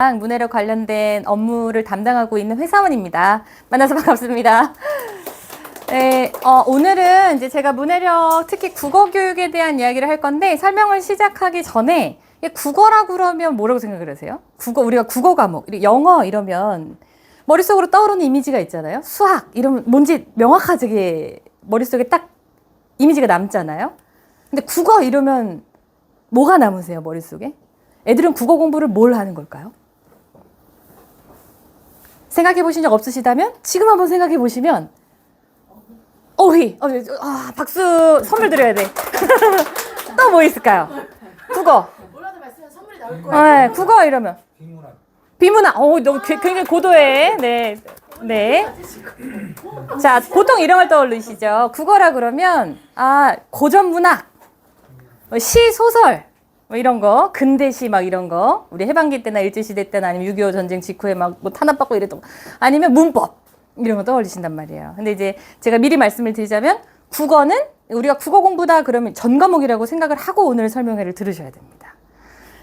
문해력 관련된 업무를 담당하고 있는 회사원입니다. 만나서 반갑습니다. 네, 오늘은 이제 제가 문해력 특히 국어 교육에 대한 이야기를 할 건데 설명을 시작하기 전에 국어라고 그러면 뭐라고 생각을 하세요? 우리가 국어 과목, 영어 이러면 머릿속으로 떠오르는 이미지가 있잖아요. 수학 이러면 뭔지 명확하게 머릿속에 딱 이미지가 남잖아요. 근데 국어 이러면 뭐가 남으세요, 머릿속에? 애들은 국어 공부를 뭘 하는 걸까요? 생각해 보신 적 없으시다면 지금 한번 생각해 보시면 박수 선물 드려야 돼. 또 뭐 있을까요? 국어. 뭐라도 말씀하면 선물이 나올 거예요. 네, 국어 이러면 비문학. 너무 굉장히 고도해. 네. 자, 보통 이런 걸 떠올리시죠. 국어라 그러면 고전 문학, 시, 소설 이런 거, 근대시 막 이런 거, 우리 해방기 때나 일제시대 때나 아니면 6.25 전쟁 직후에 막 탄압받고 이랬던 거, 아니면 문법 이런 거 떠올리신단 말이에요. 근데 이제 제가 미리 말씀을 드리자면 국어는 우리가 국어 공부다 그러면 전 과목이라고 생각을 하고 오늘 설명회를 들으셔야 됩니다.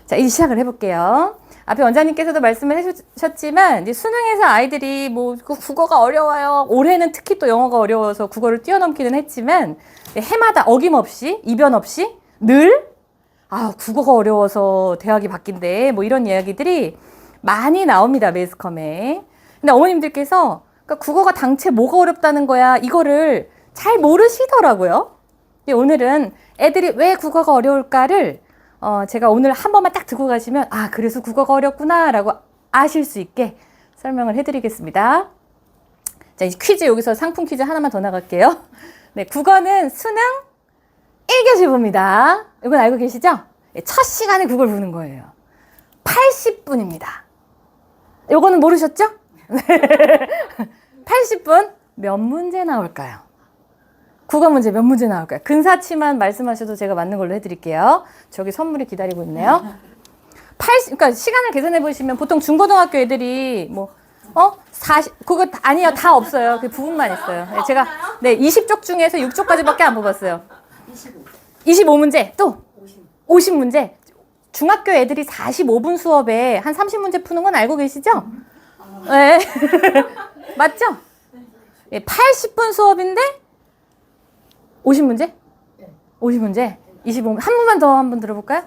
자, 이제 시작을 해볼게요. 앞에 원장님께서도 말씀을 해주셨지만 이제 수능에서 아이들이 국어가 어려워요. 올해는 특히 또 영어가 어려워서 국어를 뛰어넘기는 했지만 해마다 어김없이 이변 없이 늘 국어가 어려워서 대학이 바뀐대. 이런 이야기들이 많이 나옵니다, 매스컴에. 근데 어머님들께서 국어가 당최 뭐가 어렵다는 거야, 이거를 잘 모르시더라고요. 근데 오늘은 애들이 왜 국어가 어려울까를 제가 오늘 한 번만 딱 듣고 가시면 그래서 국어가 어렵구나 라고 아실 수 있게 설명을 해드리겠습니다. 자, 이제 퀴즈, 여기서 상품 퀴즈 하나만 더 나갈게요. 네, 국어는 수능 1교시 봅니다. 이건 알고 계시죠? 첫 시간에 국어를 보는 거예요. 80분입니다. 요거는 모르셨죠? 80분 몇 문제 나올까요? 국어 문제 몇 문제 나올까요? 근사치만 말씀하셔도 제가 맞는 걸로 해드릴게요. 저기 선물이 기다리고 있네요. 그러니까 시간을 계산해 보시면 보통 중고등학교 애들이 40, 그거 아니요, 다 없어요. 그 부분만 있어요. 제가 20쪽 중에서 6쪽까지밖에 안 뽑았어요. 25문제, 또 50문제. 중학교 애들이 45분 수업에 한 30문제 푸는 건 알고 계시죠? 네. 맞죠? 80분 수업인데 50문제? 50문제? 25문제. 한 번만 더 한번 들어볼까요?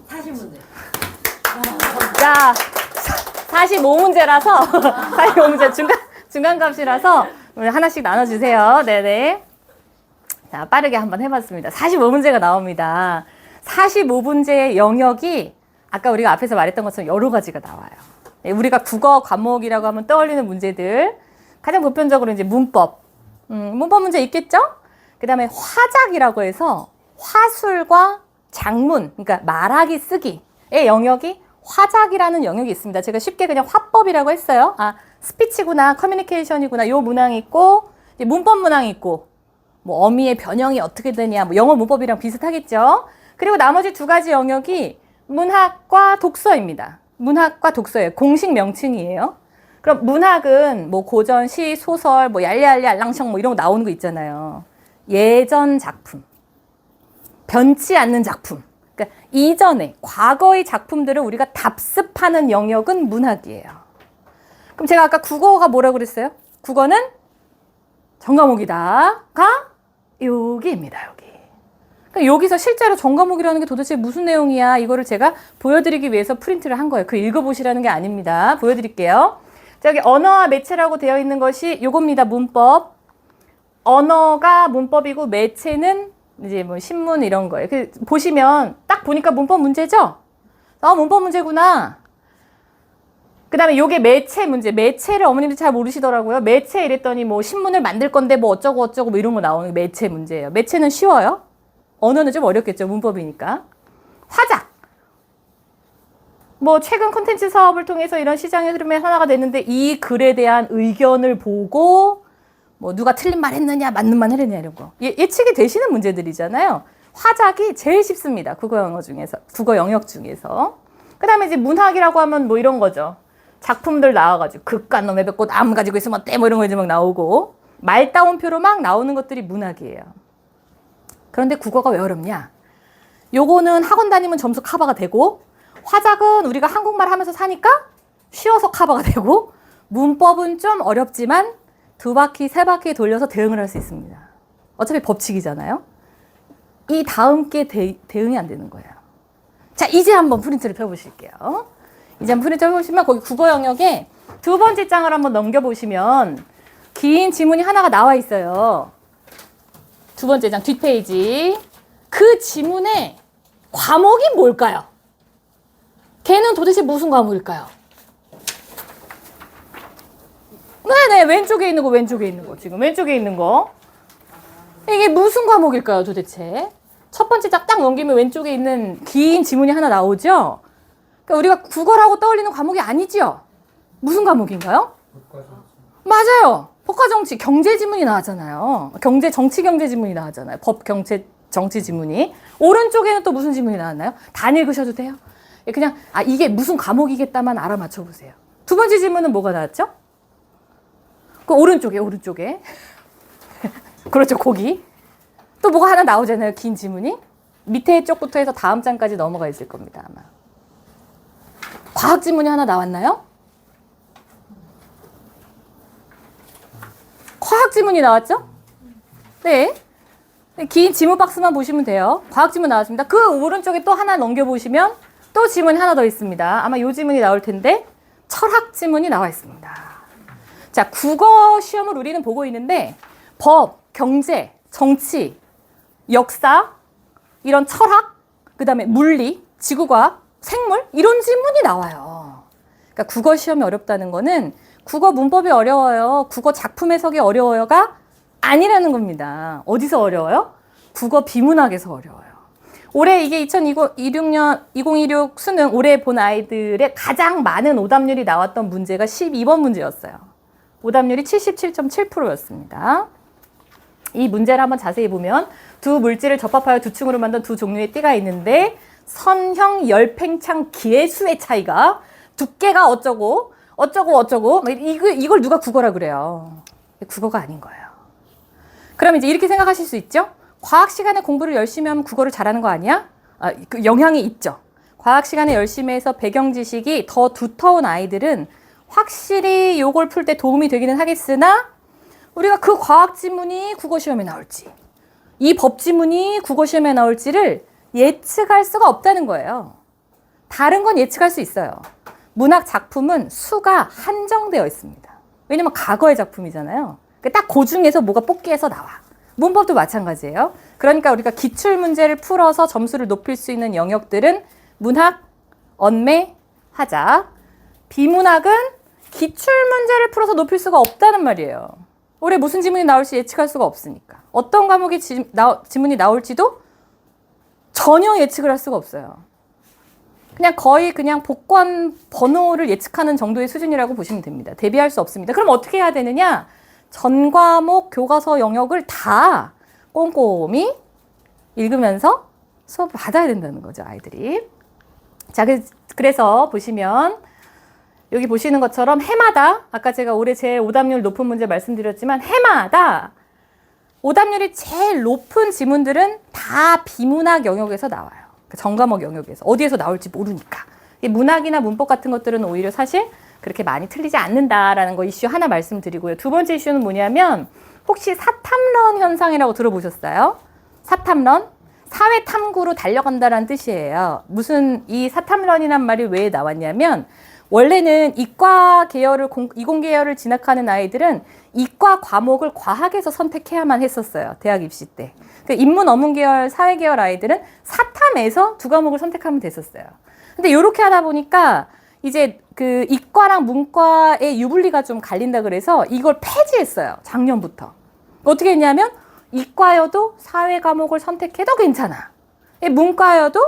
40문제. 자, 45문제라서 45문제 중간값이라서 우리 하나씩 나눠주세요. 네네. 자, 빠르게 한번 해봤습니다. 45문제가 나옵니다. 45문제의 영역이 아까 우리가 앞에서 말했던 것처럼 여러 가지가 나와요. 우리가 국어 과목이라고 하면 떠올리는 문제들, 가장 보편적으로 이제 문법 문제 있겠죠? 그 다음에 화작이라고 해서 화술과 작문, 그러니까 말하기 쓰기의 영역이 화작이라는 영역이 있습니다. 제가 쉽게 그냥 화법이라고 했어요. 스피치구나, 커뮤니케이션이구나, 요 문항이 있고, 이제 문법 문항이 있고, 어미의 변형이 어떻게 되냐, 영어 문법이랑 비슷하겠죠? 그리고 나머지 두 가지 영역이 문학과 독서입니다. 문학과 독서예요. 공식 명칭이에요. 그럼 문학은 고전, 시, 소설, 얄리얄리, 알랑청 이런 거 나오는 거 있잖아요. 예전 작품, 변치 않는 작품. 그러니까 이전에, 과거의 작품들을 우리가 답습하는 영역은 문학이에요. 그럼 제가 아까 국어가 뭐라고 그랬어요? 국어는 전과목이다가 여기입니다, 여기. 그러니까 여기서 실제로 전과목이라는 게 도대체 무슨 내용이야? 이거를 제가 보여드리기 위해서 프린트를 한 거예요. 읽어보시라는 게 아닙니다. 보여드릴게요. 여기 언어와 매체라고 되어 있는 것이 요겁니다. 문법. 언어가 문법이고 매체는 이제 신문 이런 거예요. 보시면 딱 보니까 문법 문제죠? 문법 문제구나. 그 다음에 요게 매체 문제. 매체를 어머님들 잘 모르시더라고요. 매체 이랬더니 신문을 만들 건데 어쩌고 이런 거 나오는 게 매체 문제예요. 매체는 쉬워요. 언어는 좀 어렵겠죠. 문법이니까. 화작. 최근 콘텐츠 사업을 통해서 이런 시장의 흐름의 하나가 됐는데 이 글에 대한 의견을 보고 누가 틀린 말 했느냐, 맞는 말 했느냐 이런 거. 예측이 되시는 문제들이잖아요. 화작이 제일 쉽습니다. 국어 영역 중에서. 그 다음에 이제 문학이라고 하면 이런 거죠. 작품들 나와가지고 극간놈의 뱃꽃 암 가지고 있으면 어때? 이런 거 이제 막 나오고 말다운표로 막 나오는 것들이 문학이에요. 그런데 국어가 왜 어렵냐? 요거는 학원 다니면 점수 커버가 되고 화작은 우리가 한국말 하면서 사니까 쉬워서 커버가 되고, 문법은 좀 어렵지만 두 바퀴, 세 바퀴 돌려서 대응을 할 수 있습니다. 어차피 법칙이잖아요. 이 다음 게 대응이 안 되는 거예요. 자, 이제 한번 프린트를 펴보실게요. 이제 한번 프린트 펴보시면 거기 국어 영역에 두 번째 장을 한번 넘겨보시면 긴 지문이 하나가 나와 있어요. 두 번째 장 뒷페이지. 그 지문의 과목이 뭘까요? 걔는 도대체 무슨 과목일까요? 네네, 왼쪽에 있는 거, 왼쪽에 있는 거. 지금 왼쪽에 있는 거. 이게 무슨 과목일까요, 도대체? 첫 번째 딱 넘기면 왼쪽에 있는 긴 지문이 하나 나오죠? 그러니까 우리가 국어라고 떠올리는 과목이 아니죠? 무슨 과목인가요? 맞아요. 법과 정치, 경제 지문이 나왔잖아요. 정치 경제 지문이 나왔잖아요. 법, 경제, 정치 지문이. 오른쪽에는 또 무슨 지문이 나왔나요? 다 읽으셔도 돼요. 그냥, 이게 무슨 과목이겠다만 알아맞혀 보세요. 두 번째 질문은 뭐가 나왔죠? 그 오른쪽에. 그렇죠, 거기. 또 뭐가 하나 나오잖아요, 긴 지문이. 밑에 쪽부터 해서 다음 장까지 넘어가 있을 겁니다, 아마. 과학 지문이 하나 나왔나요? 과학 지문이 나왔죠? 네. 긴 지문 박스만 보시면 돼요. 과학 지문 나왔습니다. 그 오른쪽에 또 하나 넘겨보시면 또 지문이 하나 더 있습니다. 아마 요 지문이 나올 텐데 철학 지문이 나와 있습니다. 자, 국어 시험을 우리는 보고 있는데 법, 경제, 정치, 역사, 이런 철학, 그 다음에 물리, 지구과학, 생물 이런 지문이 나와요. 그러니까 국어 시험이 어렵다는 거는 국어 문법이 어려워요, 국어 작품 해석이 어려워요가 아니라는 겁니다. 어디서 어려워요? 국어 비문학에서 어려워요. 올해 이게 2026 수능 올해 본 아이들의 가장 많은 오답률이 나왔던 문제가 12번 문제였어요. 오답률이 77.7%였습니다. 이 문제를 한번 자세히 보면 두 물질을 접합하여 두 층으로 만든 두 종류의 띠가 있는데 선형 열팽창 기회수의 차이가 두께가 어쩌고 이걸 누가 국어라 그래요. 국어가 아닌 거예요. 그럼 이제 이렇게 생각하실 수 있죠? 과학 시간에 공부를 열심히 하면 국어를 잘하는 거 아니야? 그 영향이 있죠. 과학 시간에 열심히 해서 배경 지식이 더 두터운 아이들은 확실히 요걸 풀 때 도움이 되기는 하겠으나 우리가 그 과학 지문이 국어 시험에 나올지 이 법 지문이 국어 시험에 나올지를 예측할 수가 없다는 거예요. 다른 건 예측할 수 있어요. 문학 작품은 수가 한정되어 있습니다. 왜냐면 과거의 작품이잖아요. 딱 그 중에서 뭐가 뽑기해서 나와. 문법도 마찬가지예요. 그러니까 우리가 기출 문제를 풀어서 점수를 높일 수 있는 영역들은 문학, 언매, 화작. 비문학은 기출 문제를 풀어서 높일 수가 없다는 말이에요. 올해 무슨 지문이 나올지 예측할 수가 없으니까. 어떤 과목의 지문이 나올지도 전혀 예측을 할 수가 없어요. 거의 복권 번호를 예측하는 정도의 수준이라고 보시면 됩니다. 대비할 수 없습니다. 그럼 어떻게 해야 되느냐? 전 과목 교과서 영역을 다 꼼꼼히 읽으면서 수업을 받아야 된다는 거죠, 아이들이. 자, 그래서 보시면 여기 보시는 것처럼 해마다 아까 제가 올해 제일 오답률 높은 문제 말씀드렸지만 해마다 오답률이 제일 높은 지문들은 다 비문학 영역에서 나와요. 전 과목 영역에서. 어디에서 나올지 모르니까. 문학이나 문법 같은 것들은 오히려 사실 그렇게 많이 틀리지 않는다라는 거 이슈 하나 말씀드리고요. 두 번째 이슈는 뭐냐면 혹시 사탐런 현상이라고 들어보셨어요? 사탐런? 사회 탐구로 달려간다라는 뜻이에요. 무슨 이 사탐런이란 말이 왜 나왔냐면 원래는 이과 계열을 이공 계열을 진학하는 아이들은 이과 과목을 과학에서 선택해야만 했었어요. 대학 입시 때. 인문 어문 계열, 사회 계열 아이들은 사탐에서 두 과목을 선택하면 됐었어요. 근데 이렇게 하다 보니까 이제 그 이과랑 문과의 유불리가 좀 갈린다 그래서 이걸 폐지했어요. 작년부터. 어떻게 했냐면 이과여도 사회 과목을 선택해도 괜찮아. 문과여도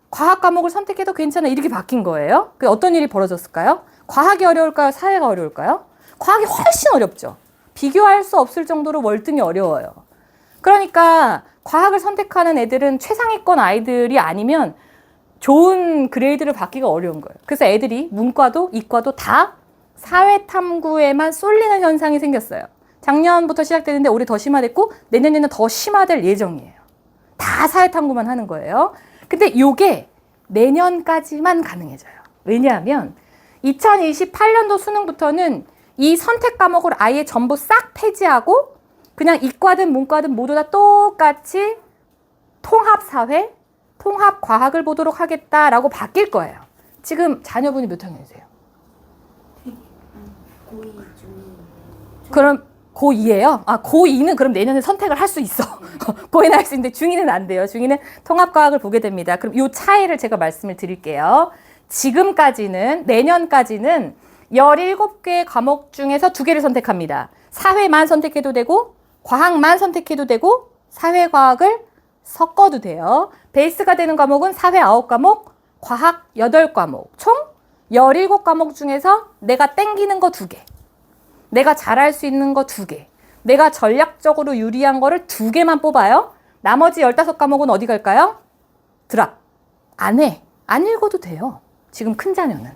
과학 과목을 선택해도 괜찮아. 이렇게 바뀐 거예요. 어떤 일이 벌어졌을까요? 과학이 어려울까요? 사회가 어려울까요? 과학이 훨씬 어렵죠. 비교할 수 없을 정도로 월등히 어려워요. 그러니까 과학을 선택하는 애들은 최상위권 아이들이 아니면 좋은 그레이드를 받기가 어려운 거예요. 그래서 애들이 문과도 이과도 다 사회 탐구에만 쏠리는 현상이 생겼어요. 작년부터 시작되는데 올해 더 심화됐고 내년에는 더 심화될 예정이에요. 다 사회 탐구만 하는 거예요. 근데 요게 내년까지만 가능해져요. 왜냐하면 2028년도 수능부터는 이 선택 과목을 아예 전부 싹 폐지하고 그냥 이과든 문과든 모두 다 똑같이 통합사회, 통합과학을 보도록 하겠다라고 바뀔 거예요. 지금 자녀분이 몇 학년이세요? 고2 중. 그럼 고2예요? 아, 고2는 그럼 내년에 선택을 할 수 있어. 고2는 할 수 있는데 중2는 안 돼요. 중2는 통합과학을 보게 됩니다. 그럼 이 차이를 제가 말씀을 드릴게요. 지금까지는, 내년까지는 17개의 과목 중에서 2개를 선택합니다. 사회만 선택해도 되고, 과학만 선택해도 되고, 사회과학을 섞어도 돼요. 베이스가 되는 과목은 사회 9과목, 과학 8과목. 총 17과목 중에서 내가 땡기는 거 2개. 내가 잘할 수 있는 거 2개. 내가 전략적으로 유리한 거를 2개만 뽑아요. 나머지 15과목은 어디 갈까요? 드랍. 안 해. 안 읽어도 돼요. 지금 큰 자녀는.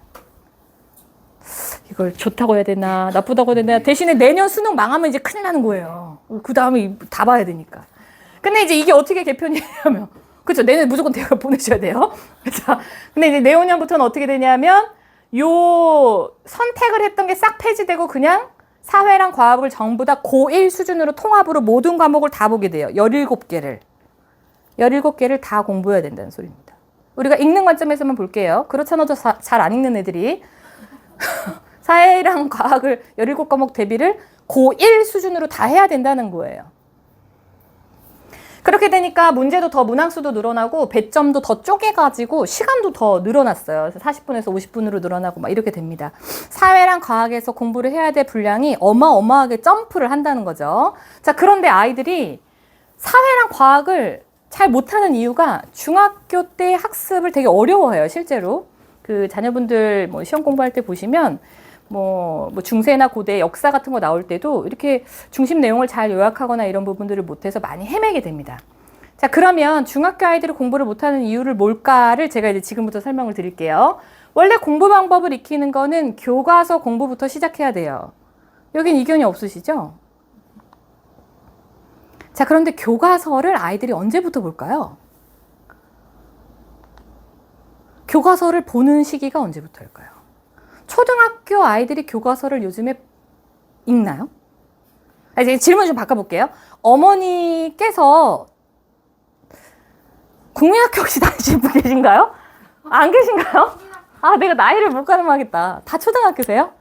이걸 좋다고 해야 되나 나쁘다고 해야 되나. 대신에 내년 수능 망하면 이제 큰일 나는 거예요. 그 다음에 다 봐야 되니까. 근데 이제 이게 어떻게 개편이 되냐면, 그렇죠. 내년 무조건 대학을 보내셔야 돼요. 그렇죠. 근데 이제 내후년부터는 어떻게 되냐면 요 선택을 했던 게 싹 폐지되고 그냥 사회랑 과학을 전부 다 고1 수준으로 통합으로 모든 과목을 다 보게 돼요. 17개를. 17개를 다 공부해야 된다는 소리입니다. 우리가 읽는 관점에서만 볼게요. 그렇잖아도 잘 안 읽는 애들이 사회랑 과학을 17과목 대비를 고1 수준으로 다 해야 된다는 거예요. 그렇게 되니까 문제도 더 문항수도 늘어나고 배점도 더 쪼개가지고 시간도 더 늘어났어요. 그래서 40분에서 50분으로 늘어나고 막 이렇게 됩니다. 사회랑 과학에서 공부를 해야 될 분량이 어마어마하게 점프를 한다는 거죠. 자, 그런데 아이들이 사회랑 과학을 잘 못하는 이유가 중학교 때 학습을 되게 어려워해요, 실제로. 그 자녀분들 뭐 시험 공부할 때 보시면 뭐 중세나 고대 역사 같은 거 나올 때도 이렇게 중심 내용을 잘 요약하거나 이런 부분들을 못해서 많이 헤매게 됩니다. 자, 그러면 중학교 아이들이 공부를 못하는 이유를 뭘까를 제가 이제 지금부터 설명을 드릴게요. 원래 공부 방법을 익히는 거는 교과서 공부부터 시작해야 돼요. 여긴 이견이 없으시죠? 자, 그런데 교과서를 아이들이 언제부터 볼까요? 교과서를 보는 시기가 언제부터일까요? 초등학교 아이들이 교과서를 요즘에 읽나요? 이제 질문 좀 바꿔볼게요. 어머니께서 국민학교 혹시 다니시는 분 계신가요? 안 계신가요? 아, 내가 나이를 못 가늠하겠다. 다 초등학교세요?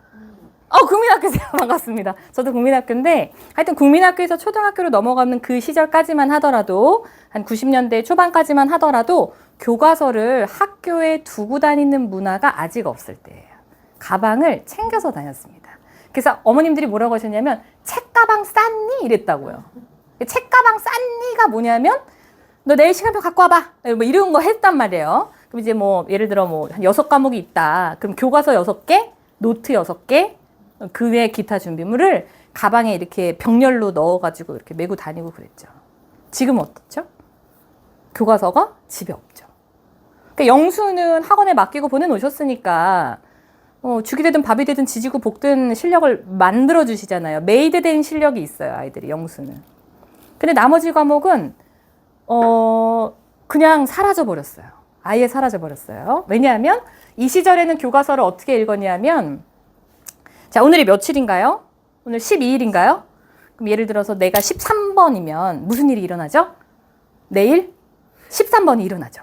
국민학교세요. 반갑습니다. 저도 국민학교인데 하여튼 국민학교에서 초등학교로 넘어가는 그 시절까지만 하더라도 한 90년대 초반까지만 하더라도 교과서를 학교에 두고 다니는 문화가 아직 없을 때예요. 가방을 챙겨서 다녔습니다. 그래서 어머님들이 뭐라고 하셨냐면 책가방 쌌니? 이랬다고요. 책가방 쌌니가 뭐냐면 너 내일 시간표 갖고 와봐. 뭐 이런 거 했단 말이에요. 그럼 이제 뭐 예를 들어 뭐 한 6과목이 있다. 그럼 교과서 6개, 노트 6개, 그 외에 기타 준비물을 가방에 이렇게 병렬로 넣어가지고 이렇게 메고 다니고 그랬죠. 지금은 어떻죠? 교과서가 집에 없죠. 그러니까 영수는 학원에 맡기고 보내놓으셨으니까 죽이 되든 밥이 되든 지지고 볶든 실력을 만들어 주시잖아요. 메이드 된 실력이 있어요, 아이들이 영수는. 근데 나머지 과목은 그냥 사라져 버렸어요. 아예 사라져 버렸어요. 왜냐하면 이 시절에는 교과서를 어떻게 읽었냐면, 자, 오늘이 며칠인가요? 오늘 12일인가요? 그럼 예를 들어서 내가 13번이면 무슨 일이 일어나죠? 내일 13번이 일어나죠.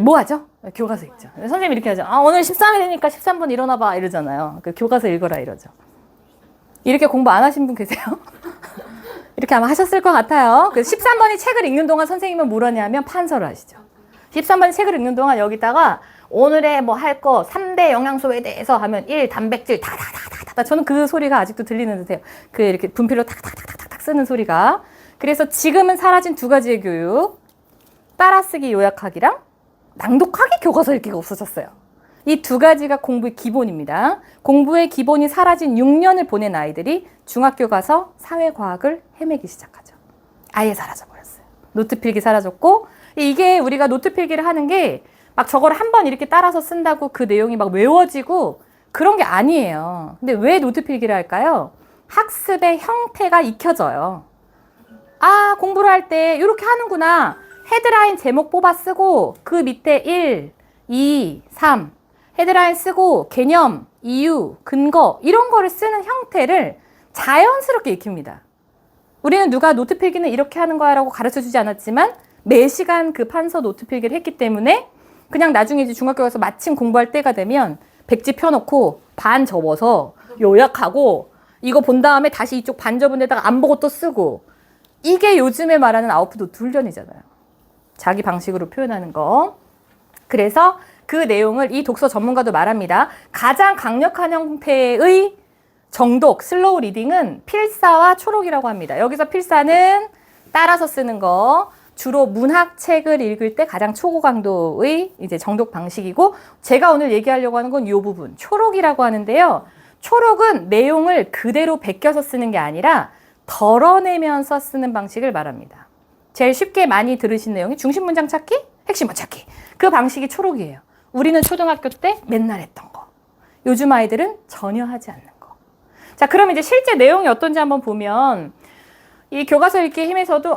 뭐 하죠? 교과서 읽죠. 선생님이 이렇게 하죠. 오늘 13일이니까 13번 일어나봐 이러잖아요. 그 교과서 읽어라 이러죠. 이렇게 공부 안 하신 분 계세요? 이렇게 아마 하셨을 것 같아요. 그래서 13번이 책을 읽는 동안 선생님은 뭘 하냐면 판서를 하시죠. 13번이 책을 읽는 동안 여기다가 오늘의 뭐 할 거 3대 영양소에 대해서 하면 1, 단백질 다다다다다. 저는 그 소리가 아직도 들리는 듯해요. 그 이렇게 분필로 탁탁탁탁탁 쓰는 소리가. 그래서 지금은 사라진 2가지의 교육. 따라쓰기 요약하기랑 낭독하기 교과서 읽기가 없어졌어요. 이 2가지가 공부의 기본입니다. 공부의 기본이 사라진 6년을 보낸 아이들이 중학교 가서 사회과학을 헤매기 시작하죠. 아예 사라져버렸어요. 노트 필기 사라졌고, 이게 우리가 노트 필기를 하는 게 막 저걸 한번 이렇게 따라서 쓴다고 그 내용이 막 외워지고 그런 게 아니에요. 근데 왜 노트 필기를 할까요? 학습의 형태가 익혀져요. 공부를 할 때 이렇게 하는구나. 헤드라인 제목 뽑아 쓰고 그 밑에 1, 2, 3 헤드라인 쓰고 개념, 이유, 근거 이런 거를 쓰는 형태를 자연스럽게 익힙니다. 우리는 누가 노트 필기는 이렇게 하는 거야 라고 가르쳐 주지 않았지만 매 시간 그 판서 노트 필기를 했기 때문에 그냥 나중에 이제 중학교 가서 마침 공부할 때가 되면 백지 펴놓고 반 접어서 요약하고 이거 본 다음에 다시 이쪽 반 접은 데다가 안 보고 또 쓰고 이게 요즘에 말하는 아웃풋 노트 훈련이잖아요. 자기 방식으로 표현하는 거. 그래서 그 내용을 이 독서 전문가도 말합니다. 가장 강력한 형태의 정독, 슬로우 리딩은 필사와 초록이라고 합니다. 여기서 필사는 따라서 쓰는 거, 주로 문학책을 읽을 때 가장 초고 강도의 이제 정독 방식이고, 제가 오늘 얘기하려고 하는 건 이 부분, 초록이라고 하는데요. 초록은 내용을 그대로 베껴서 쓰는 게 아니라 덜어내면서 쓰는 방식을 말합니다. 제일 쉽게 많이 들으신 내용이 중심 문장 찾기, 핵심어 찾기. 그 방식이 초록이에요. 우리는 초등학교 때 맨날 했던 거. 요즘 아이들은 전혀 하지 않는 거. 자, 그럼 이제 실제 내용이 어떤지 한번 보면 이 교과서 읽기 힘에서도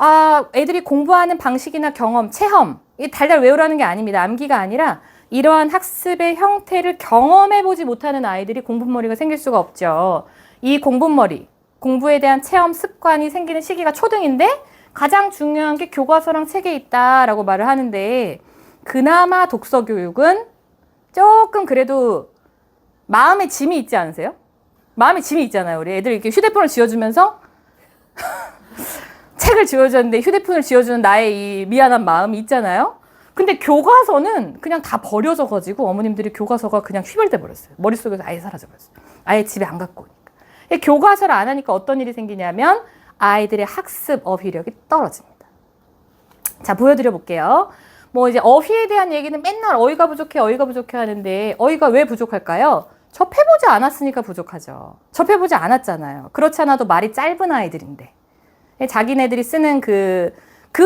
애들이 공부하는 방식이나 경험, 체험, 이 달달 외우라는 게 아닙니다. 암기가 아니라 이러한 학습의 형태를 경험해보지 못하는 아이들이 공부머리가 생길 수가 없죠. 이 공부머리, 공부에 대한 체험 습관이 생기는 시기가 초등인데 가장 중요한 게 교과서랑 책에 있다라고 말을 하는데 그나마 독서 교육은 조금 그래도 마음에 짐이 있지 않으세요? 마음에 짐이 있잖아요. 우리 애들 이렇게 휴대폰을 쥐어주면서 책을 쥐어줬는데 휴대폰을 쥐어주는 나의 이 미안한 마음이 있잖아요. 근데 교과서는 그냥 다 버려져 가지고 어머님들이 교과서가 그냥 휘발돼 버렸어요. 머릿속에서 아예 사라져 버렸어요. 아예 집에 안 갖고 오니까. 교과서를 안 하니까 어떤 일이 생기냐면 아이들의 학습 어휘력이 떨어집니다. 자, 보여드려 볼게요. 뭐 이제 어휘에 대한 얘기는 맨날 어휘가 부족해 하는데 어휘가 왜 부족할까요? 접해보지 않았으니까 부족하죠. 접해보지 않았잖아요. 그렇지 않아도 말이 짧은 아이들인데. 자기네들이 쓰는 그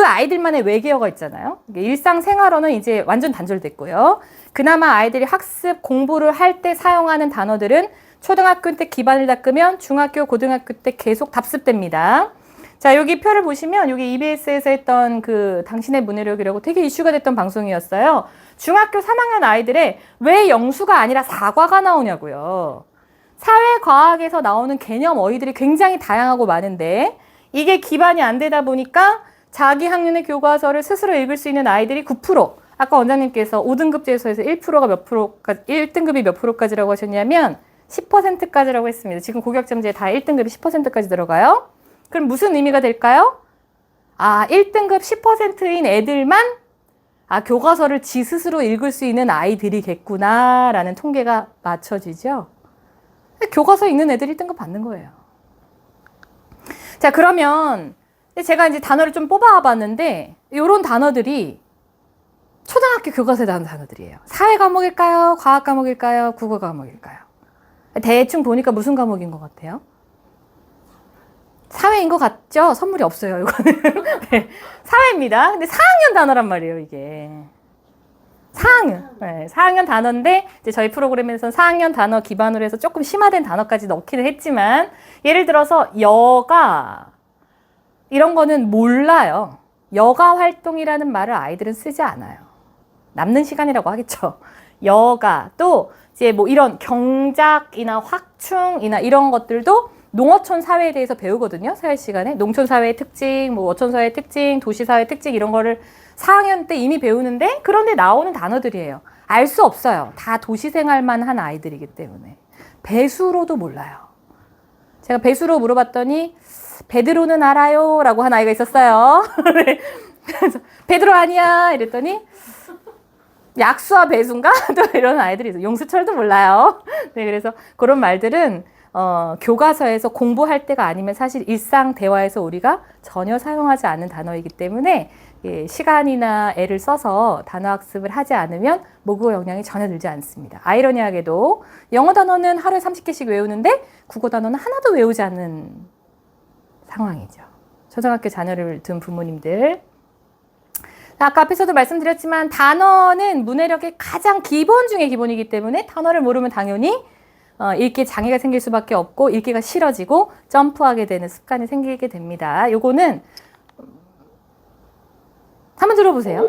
아이들만의 외계어가 있잖아요. 일상생활어는 이제 완전 단절됐고요. 그나마 아이들이 학습 공부를 할 때 사용하는 단어들은 초등학교 때 기반을 닦으면 중학교, 고등학교 때 계속 답습됩니다. 자, 여기 표를 보시면 여기 EBS에서 했던 그 당신의 문해력이라고 되게 이슈가 됐던 방송이었어요. 중학교 3학년 아이들의 왜 영수가 아니라 사과가 나오냐고요. 사회과학에서 나오는 개념 어휘들이 굉장히 다양하고 많은데 이게 기반이 안 되다 보니까 자기 학년의 교과서를 스스로 읽을 수 있는 아이들이 9%. 아까 원장님께서 5등급 제에서에서 1%가 몇 프로까지, 1등급이 몇 프로까지라고 하셨냐면 10%까지라고 했습니다. 지금 고교학점제에 다 1등급이 10%까지 들어가요. 그럼 무슨 의미가 될까요? 1등급 10%인 애들만 교과서를 지 스스로 읽을 수 있는 아이들이겠구나 라는 통계가 맞춰지죠. 교과서 읽는 애들이 1등급 받는 거예요. 자, 그러면 제가 이제 단어를 좀 뽑아봤는데 이런 단어들이 초등학교 교과서에 나오는 단어들이에요. 사회 과목일까요? 과학 과목일까요? 국어 과목일까요? 대충 보니까 무슨 과목인 것 같아요? 사회인 것 같죠? 선물이 없어요, 이거는. 네, 사회입니다. 근데 4학년 단어란 말이에요, 이게. 4학년. 네, 4학년 단어인데, 이제 저희 프로그램에서는 4학년 단어 기반으로 해서 조금 심화된 단어까지 넣기는 했지만, 예를 들어서 여가, 이런 거는 몰라요. 여가 활동이라는 말을 아이들은 쓰지 않아요. 남는 시간이라고 하겠죠. 여가, 또, 이제 뭐 이런 경작이나 확충이나 이런 것들도 농어촌 사회에 대해서 배우거든요. 사회 시간에. 농촌 사회의 특징, 뭐 어촌 사회의 특징, 도시 사회의 특징 이런 거를 4학년 때 이미 배우는데 그런데 나오는 단어들이에요. 알 수 없어요. 다 도시 생활만 한 아이들이기 때문에. 배수로도 몰라요. 제가 배수로 물어봤더니 베드로는 알아요 라고 한 아이가 있었어요. 그래서 베드로 아니야 이랬더니 약수와 배수인가? 또 이런 아이들이 있어요. 용수철도 몰라요. 네, 그래서 그런 말들은 교과서에서 공부할 때가 아니면 사실 일상 대화에서 우리가 전혀 사용하지 않는 단어이기 때문에 시간이나 애를 써서 단어 학습을 하지 않으면 모국어 역량이 전혀 늘지 않습니다. 아이러니하게도 영어 단어는 하루에 30개씩 외우는데 국어 단어는 하나도 외우지 않는 상황이죠. 초등학교 자녀를 둔 부모님들. 아까 앞에서도 말씀드렸지만 단어는 문해력의 가장 기본 중에 기본이기 때문에 단어를 모르면 당연히 읽기에 장애가 생길 수밖에 없고 읽기가 싫어지고 점프하게 되는 습관이 생기게 됩니다. 요거는 한번 들어보세요.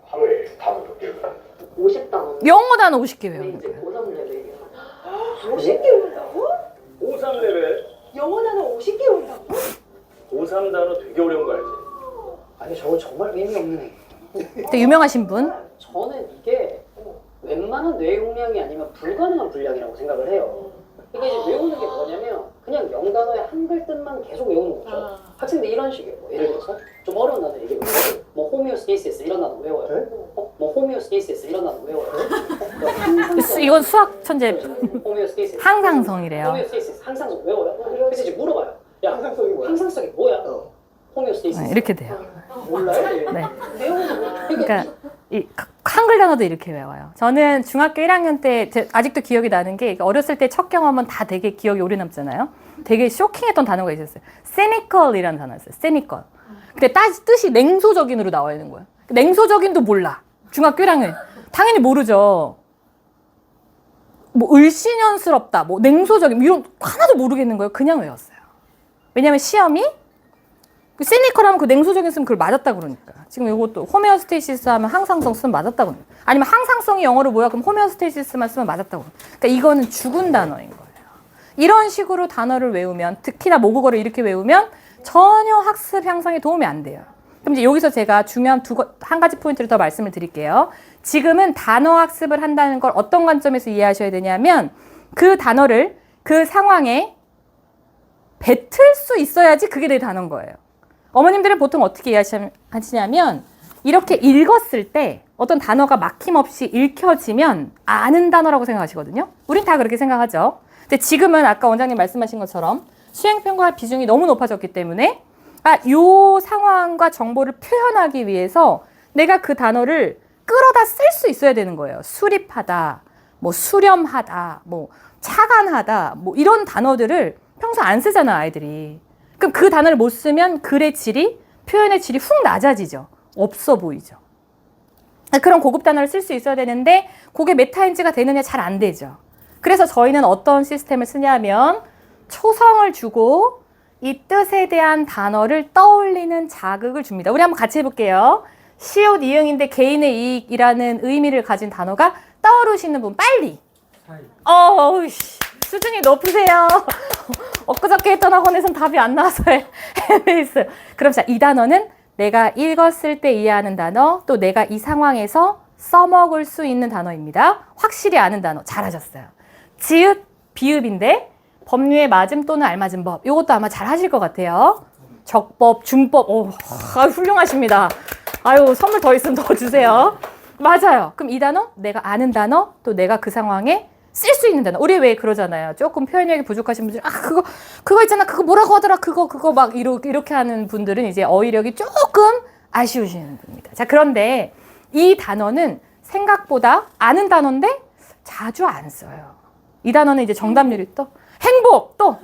하루에 단어 몇 개를 50단어. 영어 단어 50개 외우는 이제 거예요. 고3 레벨이야. 50개 온다고? 고3 레벨 영어 단어 50개 온다고? 고3 단어 되게 어려운 거 알지? 아니 저거 정말 의미 없는. 또 유명하신 분. 저는 이게 웬만한 뇌용량이 아니면 불가능한 분량이라고 생각을 해요. 이게 이제 외우는 게 뭐냐면 그냥 영단어의 한글 뜻만 계속 외우는 거죠. 학생들 이런 식이에요. 뭐 예를 들어서 좀 어려운 단어 얘기해보면 뭐 호미오스테이시스 이런 단어 외워요. 뭐 호미오스테이시스 이런 단어 외워요. 이건 수학 천재 호미오스테이시스 항상성이래요. 호미오스테이시스 항상성 외워요. 그래서 이제 물어봐요. 야 항상성이 뭐야? 항상성이 뭐야? 호미오스테이시스. 네, 이렇게 돼요. 몰라요? 네. 외우는 그러니까 이 한글 단어도 이렇게 외워요. 저는 중학교 1학년 때 아직도 기억이 나는 게 어렸을 때 첫 경험은 다 되게 기억이 오래 남잖아요. 되게 쇼킹했던 단어가 있었어요. cynical이라는 단어였어요. cynical. 근데 뜻이 냉소적인으로 나와 있는 거예요. 냉소적인도 몰라. 중학교 1학년. 당연히 모르죠. 뭐 을씨년스럽다, 뭐 냉소적인 이런 하나도 모르겠는 거예요. 그냥 외웠어요. 왜냐면 시험이 시니컬 하면 그 냉소적인 쓰면 그걸 맞았다 그러니까. 지금 이것도 호메오스테이시스 하면 항상성 쓰면 맞았다 그러니까. 아니면 항상성이 영어로 뭐야? 그럼 호메오스테이시스만 쓰면 맞았다 그러니까. 그러니까 이거는 죽은 단어인 거예요. 이런 식으로 단어를 외우면, 특히나 모국어를 이렇게 외우면 전혀 학습 향상에 도움이 안 돼요. 그럼 이제 여기서 제가 중요한 한 가지 포인트를 더 말씀을 드릴게요. 지금은 단어 학습을 한다는 걸 어떤 관점에서 이해하셔야 되냐면 그 단어를 그 상황에 뱉을 수 있어야지 그게 내 단어인 거예요. 어머님들은 보통 어떻게 이해하시냐면 이렇게 읽었을 때 어떤 단어가 막힘없이 읽혀지면 아는 단어라고 생각하시거든요. 우린 다 그렇게 생각하죠. 근데 지금은 아까 원장님 말씀하신 것처럼 수행평가 비중이 너무 높아졌기 때문에 요 상황과 정보를 표현하기 위해서 내가 그 단어를 끌어다 쓸 수 있어야 되는 거예요. 수립하다, 뭐 수렴하다, 뭐 차관하다, 뭐 이런 단어들을 평소 안 쓰잖아, 아이들이. 그럼 그 단어를 못 쓰면 글의 질이, 표현의 질이 훅 낮아지죠. 없어 보이죠. 그런 고급 단어를 쓸 수 있어야 되는데 그게 메타인지가 되느냐 잘 안 되죠. 그래서 저희는 어떤 시스템을 쓰냐면 초성을 주고 이 뜻에 대한 단어를 떠올리는 자극을 줍니다. 우리 한번 같이 해볼게요. 시옷 이응인데 개인의 이익이라는 의미를 가진 단어가 떠오르시는 분 빨리. 수준이 높으세요. 엊그저께 했던 학원에선 답이 안 나와서 헤매있어요. 그럼 자, 이 단어는 내가 읽었을 때 이해하는 단어, 또 내가 이 상황에서 써먹을 수 있는 단어입니다. 확실히 아는 단어. 잘하셨어요. 지읒, 비읍인데 법률에 맞음 또는 알맞은 법. 이것도 아마 잘 하실 것 같아요. 적법, 준법. 훌륭하십니다. 아유, 선물 더 있으면 더 주세요. 맞아요. 그럼 이 단어, 내가 아는 단어, 또 내가 그 상황에 쓸 수 있는 단어. 우리 왜 그러잖아요. 조금 표현력이 부족하신 분들, 그거 있잖아. 그거 뭐라고 하더라. 그거 막 이렇게 하는 분들은 이제 어휘력이 조금 아쉬우시는 분입니다. 자, 그런데 이 단어는 생각보다 아는 단어인데 자주 안 써요. 이 단어는 이제 정답률이 또 행복 또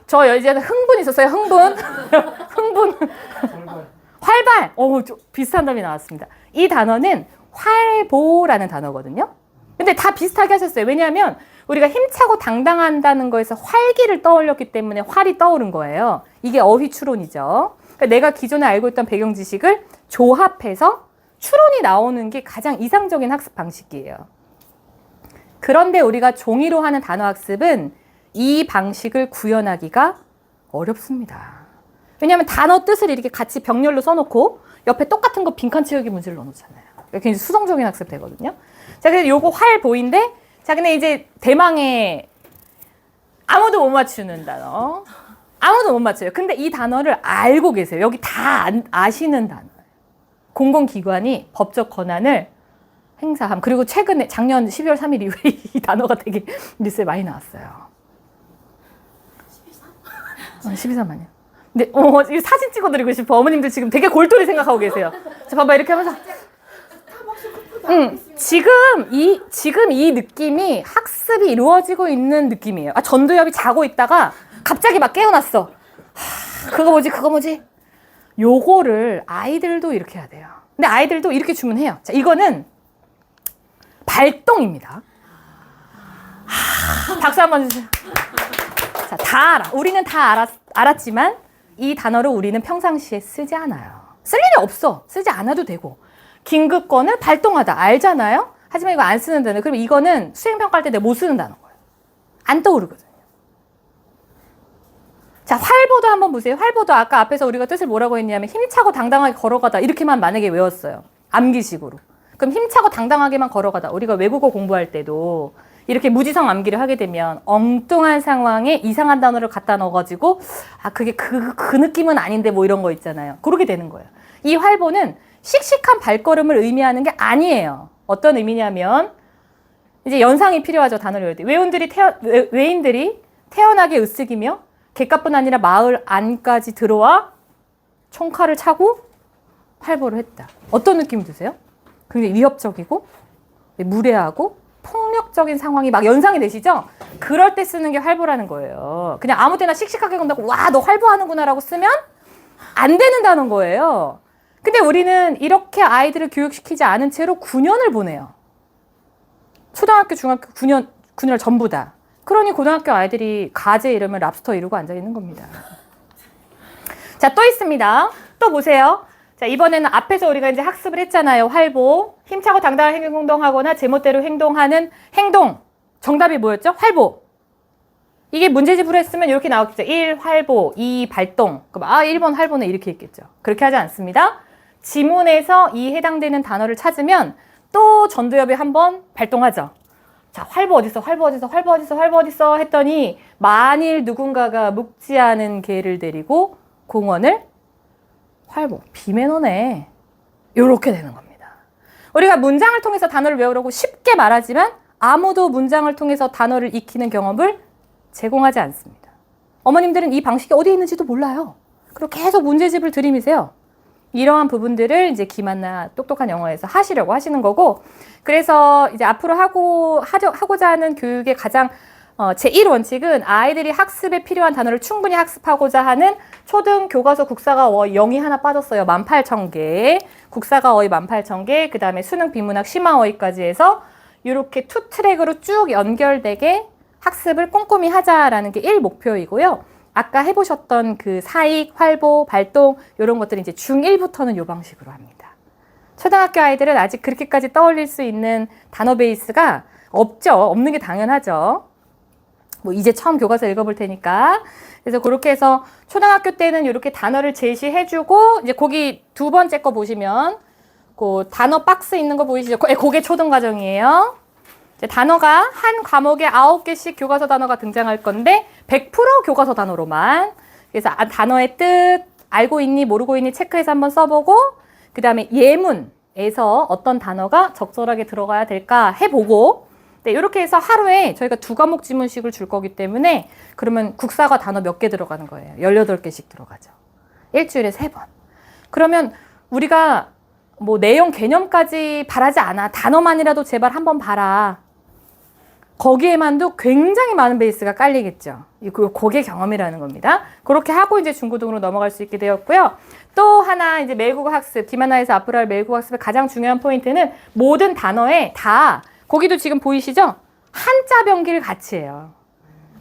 저 이제 흥분 있었어요. 흥분 활발 비슷한 답이 나왔습니다. 이 단어는 활보라는 단어거든요. 근데 다 비슷하게 하셨어요. 왜냐하면 우리가 힘차고 당당한다는 거에서 활기를 떠올렸기 때문에 활이 떠오른 거예요. 이게 어휘 추론이죠. 그러니까 내가 기존에 알고 있던 배경 지식을 조합해서 추론이 나오는 게 가장 이상적인 학습 방식이에요. 그런데 우리가 종이로 하는 단어 학습은 이 방식을 구현하기가 어렵습니다. 왜냐하면 단어 뜻을 이렇게 같이 병렬로 써놓고 옆에 똑같은 거 빈칸 채우기 문제를 넣어놓잖아요. 이렇게 수동적인 학습 되거든요. 자, 그래서 요거 활보인데, 자, 근데 이제 대망의 아무도 못 맞추는 단어. 아무도 못 맞춰요. 근데 이 단어를 알고 계세요. 여기 다 아시는 단어예요. 공공기관이 법적 권한을 행사함. 그리고 최근에 작년 12월 3일 이후에 이 단어가 되게 뉴스에 많이 나왔어요. 12.3만이요. 근데 이 사진 찍어드리고 싶어. 어머님들 지금 되게 골똘히 생각하고 계세요. 자, 봐봐 이렇게 하면서. 지금 이 느낌이 학습이 이루어지고 있는 느낌이에요. 전두엽이 자고 있다가 갑자기 막 깨어났어. 그거 뭐지? 요거를 아이들도 이렇게 해야 돼요. 근데 아이들도 이렇게 주문해요. 자, 이거는 발동입니다. 박수 한번 주세요. 자, 다 알아. 우리는 다 알았지만 이 단어를 우리는 평상시에 쓰지 않아요. 쓸 일이 없어. 쓰지 않아도 되고. 긴급권을 발동하다. 알잖아요? 하지만 이거 안 쓰는 단어. 그럼 이거는 수행평가할 때 내가 못 쓰는 단어인 거예요. 안 떠오르거든요. 자, 활보도 한번 보세요. 활보도 아까 앞에서 우리가 뜻을 뭐라고 했냐면 힘차고 당당하게 걸어가다. 이렇게만 만약에 외웠어요. 암기식으로. 그럼 힘차고 당당하게만 걸어가다. 우리가 외국어 공부할 때도 이렇게 무지성 암기를 하게 되면 엉뚱한 상황에 이상한 단어를 갖다 넣어가지고 아 그게 그 느낌은 아닌데 뭐 이런 거 있잖아요. 그렇게 되는 거예요. 이 활보는 씩씩한 발걸음을 의미하는 게 아니에요. 어떤 의미냐면 이제 연상이 필요하죠. 단어를 외울 때. 외인들이 태연하게 으쓱이며 객가뿐 아니라 마을 안까지 들어와 총칼을 차고 활보를 했다. 어떤 느낌이 드세요? 굉장히 위협적이고 무례하고 폭력적인 상황이 막 연상이 되시죠? 그럴 때 쓰는 게 활보라는 거예요. 그냥 아무 때나 씩씩하게 건다고 와, 너 활보하는구나 라고 쓰면 안 되는 단어인 거예요. 근데 우리는 이렇게 아이들을 교육시키지 않은 채로 9년을 보내요. 초등학교, 중학교 9년 전부 다. 그러니 고등학교 아이들이 가재 이름을 랍스터 이루고 앉아있는 겁니다. 자, 또 있습니다. 또 보세요. 자, 이번에는 앞에서 우리가 이제 학습을 했잖아요. 활보. 힘차고 당당한 행동하거나 제멋대로 행동하는 행동. 정답이 뭐였죠? 활보. 이게 문제집으로 했으면 이렇게 나왔겠죠. 1. 활보. 2. 발동. 그럼 1번 활보는 이렇게 있겠죠. 그렇게 하지 않습니다. 지문에서 이 해당되는 단어를 찾으면 또 전두엽이 한번 발동하죠. 자, 활보 어딨어? 활보 어딨어? 활보 어딨어? 활보 어딨어? 했더니 만일 누군가가 묵지 않은 개를 데리고 공원을 활보, 비매너네. 요렇게 되는 겁니다. 우리가 문장을 통해서 단어를 외우려고 쉽게 말하지만 아무도 문장을 통해서 단어를 익히는 경험을 제공하지 않습니다. 어머님들은 이 방식이 어디에 있는지도 몰라요. 그리고 계속 문제집을 들이미세요. 이러한 부분들을 이제 기만나 똑똑한 영어에서 하시려고 하시는 거고, 그래서 이제 앞으로 하고자 하는 교육의 가장 제1원칙은 아이들이 학습에 필요한 단어를 충분히 학습하고자 하는 초등 교과서 국사가 0이 하나 빠졌어요. 18,000개. 국사가 어휘 18,000개. 그 다음에 수능 비문학 심화어휘까지 해서 이렇게 투 트랙으로 쭉 연결되게 학습을 꼼꼼히 하자라는 게 1목표이고요. 아까 해보셨던 그 사익, 활보, 발동 이런 것들은 이제 중1부터는 이 방식으로 합니다. 초등학교 아이들은 아직 그렇게까지 떠올릴 수 있는 단어 베이스가 없죠. 없는 게 당연하죠. 뭐 이제 처음 교과서 읽어볼 테니까. 그래서 그렇게 해서 초등학교 때는 이렇게 단어를 제시해주고 이제 거기 두 번째 거 보시면 그 단어 박스 있는 거 보이시죠? 그게 초등과정이에요. 이제 단어가 한 과목에 9개씩 교과서 단어가 등장할 건데 100% 교과서 단어로만. 그래서 단어의 뜻 알고 있니 모르고 있니 체크해서 한번 써보고 그 다음에 예문에서 어떤 단어가 적절하게 들어가야 될까 해보고 네, 이렇게 해서 하루에 저희가 2과목 지문식을 줄 거기 때문에 그러면 국사가 단어 몇 개 들어가는 거예요. 18개씩 들어가죠. 일주일에 3번. 그러면 우리가 뭐 내용 개념까지 바라지 않아. 단어만이라도 제발 한번 봐라. 거기에만도 굉장히 많은 베이스가 깔리겠죠. 그게 경험이라는 겁니다. 그렇게 하고 이제 중고등으로 넘어갈 수 있게 되었고요. 또 하나 이제 매국어 학습, 디마나에서 앞으로 할 매국어 학습의 가장 중요한 포인트는 모든 단어에 다 거기도 지금 보이시죠? 한자 병기를 같이 해요.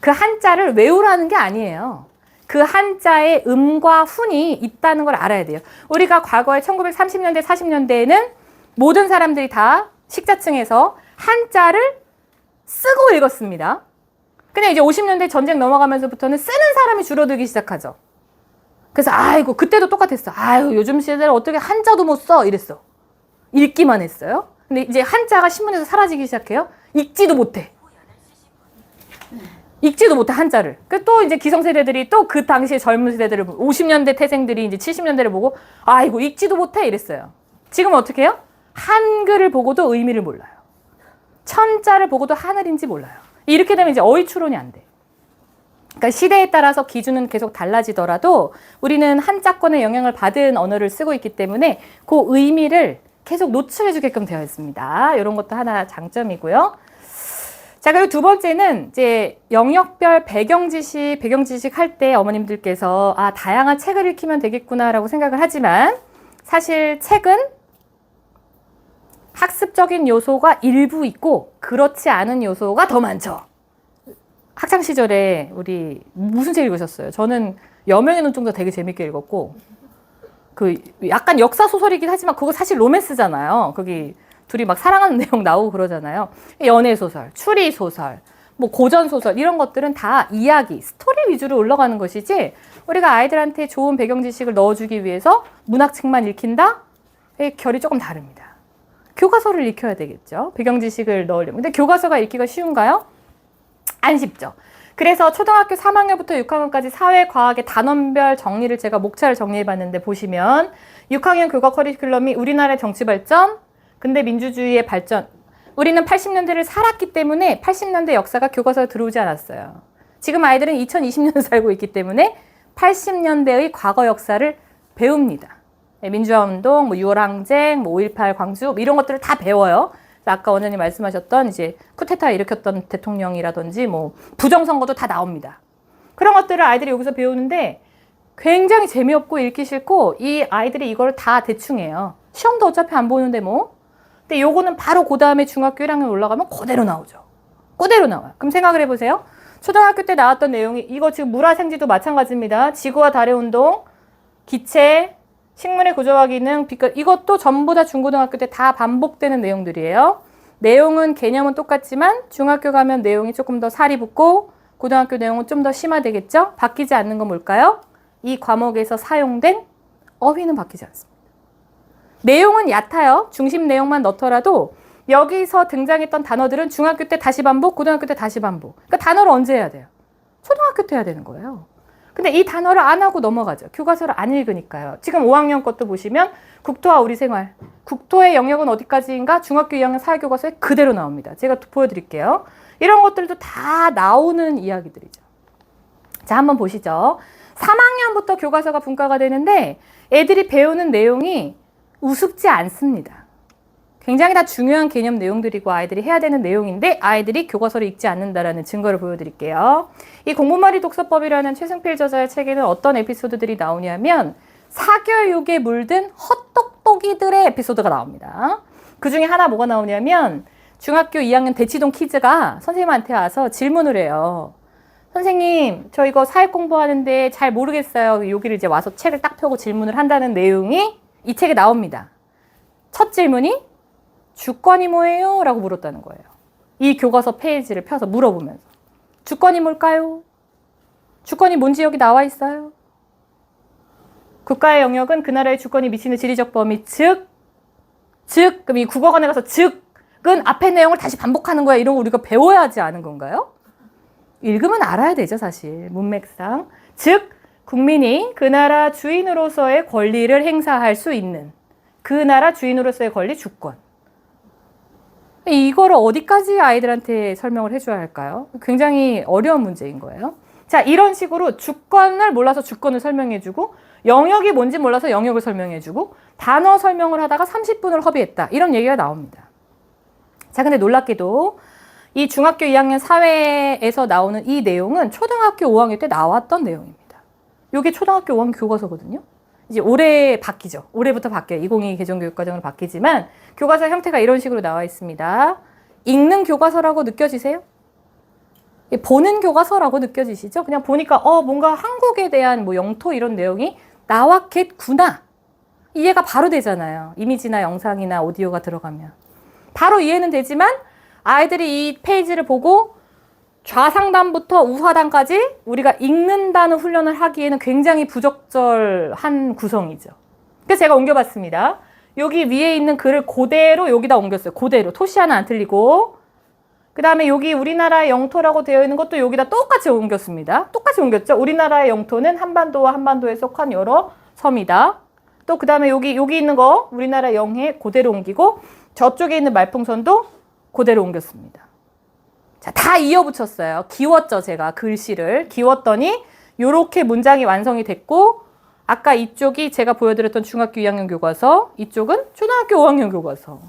그 한자를 외우라는 게 아니에요. 그 한자에 음과 훈이 있다는 걸 알아야 돼요. 우리가 과거에 1930년대, 40년대에는 모든 사람들이 다 식자층에서 한자를 쓰고 읽었습니다. 근데 이제 50년대 전쟁 넘어가면서부터는 쓰는 사람이 줄어들기 시작하죠. 그래서 아이고 그때도 똑같았어. 아유 요즘 시대는 어떻게 한자도 못 써 이랬어. 읽기만 했어요. 근데 이제 한자가 신문에서 사라지기 시작해요. 읽지도 못해. 읽지도 못해 한자를. 또 이제 기성세대들이 또 그 당시에 젊은 세대들을 50년대 태생들이 이제 70년대를 보고 아이고 읽지도 못해 이랬어요. 지금은 어떻게 해요? 한글을 보고도 의미를 몰라요. 천자를 보고도 하늘인지 몰라요. 이렇게 되면 이제 어휘 추론이 안 돼. 그러니까 시대에 따라서 기준은 계속 달라지더라도 우리는 한자권의 영향을 받은 언어를 쓰고 있기 때문에 그 의미를 계속 노출해 주게끔 되어 있습니다. 이런 것도 하나 장점이고요. 자, 그리고 두 번째는 이제 영역별 배경지식 할 때 어머님들께서 다양한 책을 읽히면 되겠구나라고 생각을 하지만 사실 책은 학습적인 요소가 일부 있고 그렇지 않은 요소가 더 많죠. 학창 시절에 우리 무슨 책 읽으셨어요? 저는 여명의 눈동자 되게 재밌게 읽었고 그 약간 역사 소설이긴 하지만 그거 사실 로맨스잖아요. 거기 둘이 막 사랑하는 내용 나오고 그러잖아요. 연애 소설, 추리 소설, 뭐 고전 소설 이런 것들은 다 이야기, 스토리 위주로 올라가는 것이지 우리가 아이들한테 좋은 배경 지식을 넣어주기 위해서 문학책만 읽힌다? 결이 조금 다릅니다. 교과서를 읽혀야 되겠죠. 배경 지식을 넣으려면. 근데 교과서가 읽기가 쉬운가요? 안 쉽죠. 그래서 초등학교 3학년부터 6학년까지 사회과학의 단원별 정리를 제가 목차를 정리해봤는데 보시면 6학년 교과 커리큘럼이 우리나라의 정치 발전, 근대 민주주의의 발전. 우리는 80년대를 살았기 때문에 80년대 역사가 교과서에 들어오지 않았어요. 지금 아이들은 2020년 살고 있기 때문에 80년대의 과거 역사를 배웁니다. 민주화운동, 뭐 6월 항쟁, 뭐 5.18 광주 이런 것들을 다 배워요. 아까 원장님 말씀하셨던 이제 쿠데타 일으켰던 대통령이라든지 뭐 부정선거도 다 나옵니다. 그런 것들을 아이들이 여기서 배우는데 굉장히 재미없고 읽기 싫고 이 아이들이 이걸 다 대충 해요. 시험도 어차피 안 보는데 뭐. 근데 요거는 바로 그 다음에 중학교 1학년 올라가면 그대로 나오죠. 그대로 나와요. 그럼 생각을 해보세요. 초등학교 때 나왔던 내용이 이거 지금 물화생지도 마찬가지입니다. 지구와 달의 운동, 기체, 식물의 구조와 기능, 빛깔 이것도 전부 다 중고등학교 때 다 반복되는 내용들이에요. 내용은 개념은 똑같지만 중학교 가면 내용이 조금 더 살이 붙고 고등학교 내용은 좀 더 심화되겠죠? 바뀌지 않는 건 뭘까요? 이 과목에서 사용된 어휘는 바뀌지 않습니다. 내용은 얕아요. 중심 내용만 넣더라도 여기서 등장했던 단어들은 중학교 때 다시 반복, 고등학교 때 다시 반복. 그러니까 단어를 언제 해야 돼요? 초등학교 때 해야 되는 거예요. 근데 이 단어를 안 하고 넘어가죠. 교과서를 안 읽으니까요. 지금 5학년 것도 보시면 국토와 우리 생활. 국토의 영역은 어디까지인가? 중학교 2학년 사회교과서에 그대로 나옵니다. 제가 보여드릴게요. 이런 것들도 다 나오는 이야기들이죠. 자, 한번 보시죠. 3학년부터 교과서가 분과가 되는데 애들이 배우는 내용이 우습지 않습니다. 굉장히 다 중요한 개념 내용들이고 아이들이 해야 되는 내용인데 아이들이 교과서를 읽지 않는다라는 증거를 보여드릴게요. 이 공부머리 독서법이라는 최승필 저자의 책에는 어떤 에피소드들이 나오냐면 사교육에 물든 헛똑똑이들의 에피소드가 나옵니다. 그 중에 하나 뭐가 나오냐면 중학교 2학년 대치동 키즈가 선생님한테 와서 질문을 해요. 선생님, 저 이거 사회 공부하는데 잘 모르겠어요. 여기를 이제 와서 책을 딱 펴고 질문을 한다는 내용이 이 책에 나옵니다. 첫 질문이 주권이 뭐예요? 라고 물었다는 거예요. 이 교과서 페이지를 펴서 물어보면서. 주권이 뭘까요? 주권이 뭔지 여기 나와 있어요. 국가의 영역은 그 나라의 주권이 미치는 지리적 범위, 즉, 그럼 이 국어관에 가서 즉은 앞의 내용을 다시 반복하는 거야. 이런 거 우리가 배워야 하지 않은 건가요? 읽으면 알아야 되죠, 사실. 문맥상. 즉, 국민이 그 나라 주인으로서의 권리를 행사할 수 있는 그 나라 주인으로서의 권리, 주권. 이거를 어디까지 아이들한테 설명을 해줘야 할까요? 굉장히 어려운 문제인 거예요. 자, 이런 식으로 주권을 몰라서 주권을 설명해주고 영역이 뭔지 몰라서 영역을 설명해주고 단어 설명을 하다가 30분을 허비했다. 이런 얘기가 나옵니다. 자, 근데 놀랍게도 이 중학교 2학년 사회에서 나오는 이 내용은 초등학교 5학년 때 나왔던 내용입니다. 이게 초등학교 5학년 교과서거든요. 이제 올해 바뀌죠. 올해부터 바뀌어요. 2022 개정교육과정으로 바뀌지만 교과서 형태가 이런 식으로 나와 있습니다. 읽는 교과서라고 느껴지세요? 보는 교과서라고 느껴지시죠? 그냥 보니까 뭔가 한국에 대한 뭐 영토 이런 내용이 나왔겠구나. 이해가 바로 되잖아요. 이미지나 영상이나 오디오가 들어가면. 바로 이해는 되지만 아이들이 이 페이지를 보고 좌상단부터 우하단까지 우리가 읽는다는 훈련을 하기에는 굉장히 부적절한 구성이죠. 그래서 제가 옮겨봤습니다. 여기 위에 있는 글을 그대로 여기다 옮겼어요. 그대로. 토시 하나 안 틀리고. 그 다음에 여기 우리나라의 영토라고 되어 있는 것도 여기다 똑같이 옮겼습니다. 똑같이 옮겼죠. 우리나라의 영토는 한반도와 한반도에 속한 여러 섬이다. 또 그 다음에 여기 있는 거 우리나라 영해 그대로 옮기고 저쪽에 있는 말풍선도 그대로 옮겼습니다. 자, 다 이어붙였어요. 기웠죠, 제가 글씨를. 기웠더니 이렇게 문장이 완성이 됐고 아까 이쪽이 제가 보여드렸던 중학교 2학년 교과서, 이쪽은 초등학교 5학년 교과서.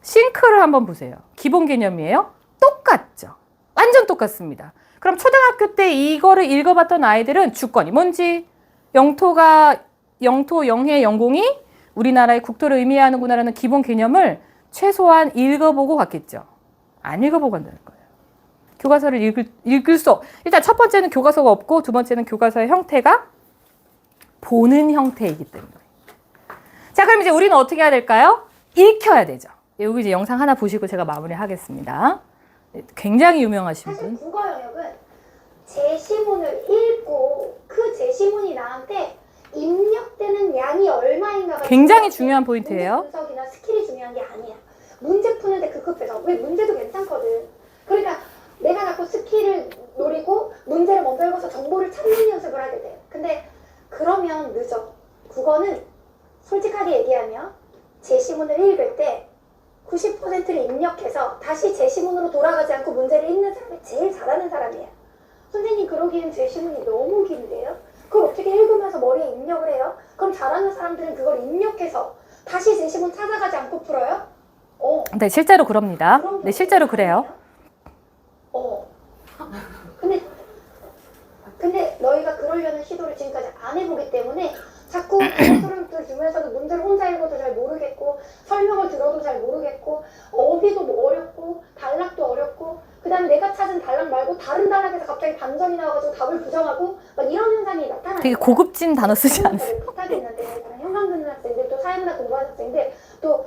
싱크를 한번 보세요. 기본 개념이에요. 똑같죠. 완전 똑같습니다. 그럼 초등학교 때 이거를 읽어봤던 아이들은 주권이 뭔지, 영토, 영해, 영공이 우리나라의 국토를 의미하는구나라는 기본 개념을 최소한 읽어보고 갔겠죠. 안 읽어보고 간다는 거예요. 교과서를 읽을 수 일단 첫 번째는 교과서가 없고 두 번째는 교과서의 형태가 보는 형태이기 때문에 자, 그럼 이제 우리는 어떻게 해야 될까요? 읽혀야 되죠. 여기 이제 영상 하나 보시고 제가 마무리하겠습니다. 굉장히 유명하신 사실 분. 국어 영역은 제시문을 읽고 그 제시문이 나한테 입력되는 양이 얼마인가가 굉장히 중요한 포인트예요. 문제 분석이나 스킬이 중요한 게 아니야. 문제 푸는데 급급해서. 왜 문제도 괜찮거든. 그러니까 내가 자꾸 스킬을 노리고 문제를 먼저 읽어서 정보를 찾는 연습을 하게 돼. 근데 그러면 늦어. 국어는 솔직하게 얘기하면 제시문을 읽을 때 90%를 입력해서 다시 제시문으로 돌아가지 않고 문제를 읽는 사람이 제일 잘하는 사람이야. 선생님 그러기엔 제시문이 너무 긴데요? 그걸 어떻게 읽으면서 머리에 입력을 해요? 그럼 잘하는 사람들은 그걸 입력해서 다시 제시문 찾아가지 않고 풀어요? 네, 실제로 그럽니다. 그런 네, 실제로 그래요. 근데 너희가 그러려는 시도를 지금까지 안 해보기 때문에 자꾸 소리를 주면서도 문제를 혼자 읽어도 잘 모르겠고 설명을 들어도 잘 모르겠고 어휘도 뭐 어렵고 단락도 어렵고 그 다음에 내가 찾은 단락 말고 다른 단락에서 갑자기 반전이 나와가지고 답을 부정하고 막 이런 현상이 나타나요. 되게 고급진 단어 쓰지 않으세요? 부탁이 있는데 저는 현강 듣는 학생들 또 사회문화 공부하는 학생들 또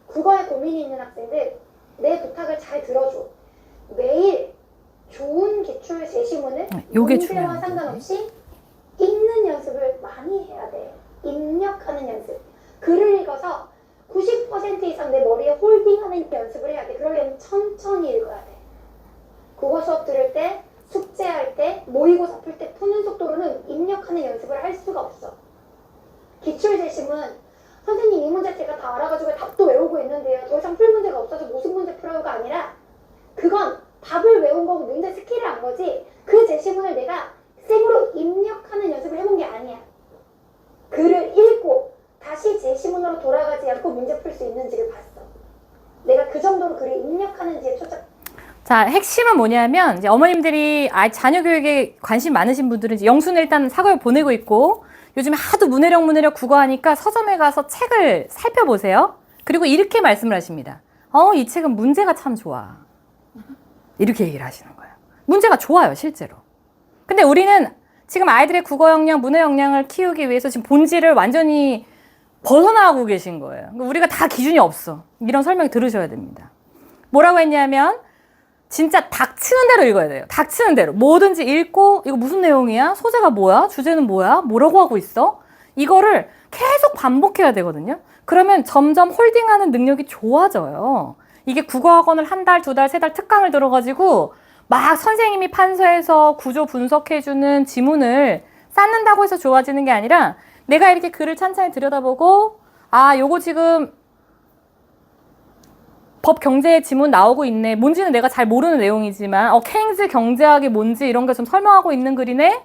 국어에 고민이 있는 학생들 내 부탁을 잘 들어줘. 매일 좋은 기출 제시문을 요게 문제와 중요한 상관없이 읽는 연습을 많이 해야 돼. 입력하는 연습. 글을 읽어서 90% 이상 내 머리에 홀딩하는 연습을 해야 돼. 그러려면 천천히 읽어야 돼. 국어 수업 들을 때, 숙제할 때, 모의고사 풀 때 푸는 속도로는 입력하는 연습을 할 수가 없어. 기출 제시문 선생님 이 문제 제가 다 알아가지고 답도 외우고 있는데요. 더 이상 풀 문제가 없어서 무슨 문제 풀어요가 아니라 그건 답을 외운 거고 문제 스킬을 한 거지 그 제시문을 내가 생으로 입력하는 연습을 해본 게 아니야. 글을 읽고 다시 제시문으로 돌아가지 않고 문제 풀 수 있는지를 봤어. 내가 그 정도로 글을 입력하는지에 초점. 자, 핵심은 뭐냐면 이제 어머님들이 자녀 교육에 관심 많으신 분들은 이제 영수는 일단 사교육 보내고 있고 요즘에 하도 문해력 국어하니까 서점에 가서 책을 살펴보세요. 그리고 이렇게 말씀을 하십니다. 이 책은 문제가 참 좋아. 이렇게 얘기를 하시는 거예요. 문제가 좋아요, 실제로. 근데 우리는 지금 아이들의 국어 역량, 문해 역량을 키우기 위해서 지금 본질을 완전히 벗어나고 계신 거예요. 우리가 다 기준이 없어. 이런 설명 들으셔야 됩니다. 뭐라고 했냐면 진짜 닥치는 대로 읽어야 돼요. 닥치는 대로. 뭐든지 읽고 이거 무슨 내용이야? 소재가 뭐야? 주제는 뭐야? 뭐라고 하고 있어? 이거를 계속 반복해야 되거든요. 그러면 점점 홀딩하는 능력이 좋아져요. 이게 국어학원을 한 달, 두 달, 세 달 특강을 들어가지고 막 선생님이 판서해서 구조 분석해주는 지문을 쌓는다고 해서 좋아지는 게 아니라 내가 이렇게 글을 찬찬히 들여다보고 요거 지금 법 경제의 지문 나오고 있네. 뭔지는 내가 잘 모르는 내용이지만 케인즈 경제학이 뭔지 이런 거 좀 설명하고 있는 글이네.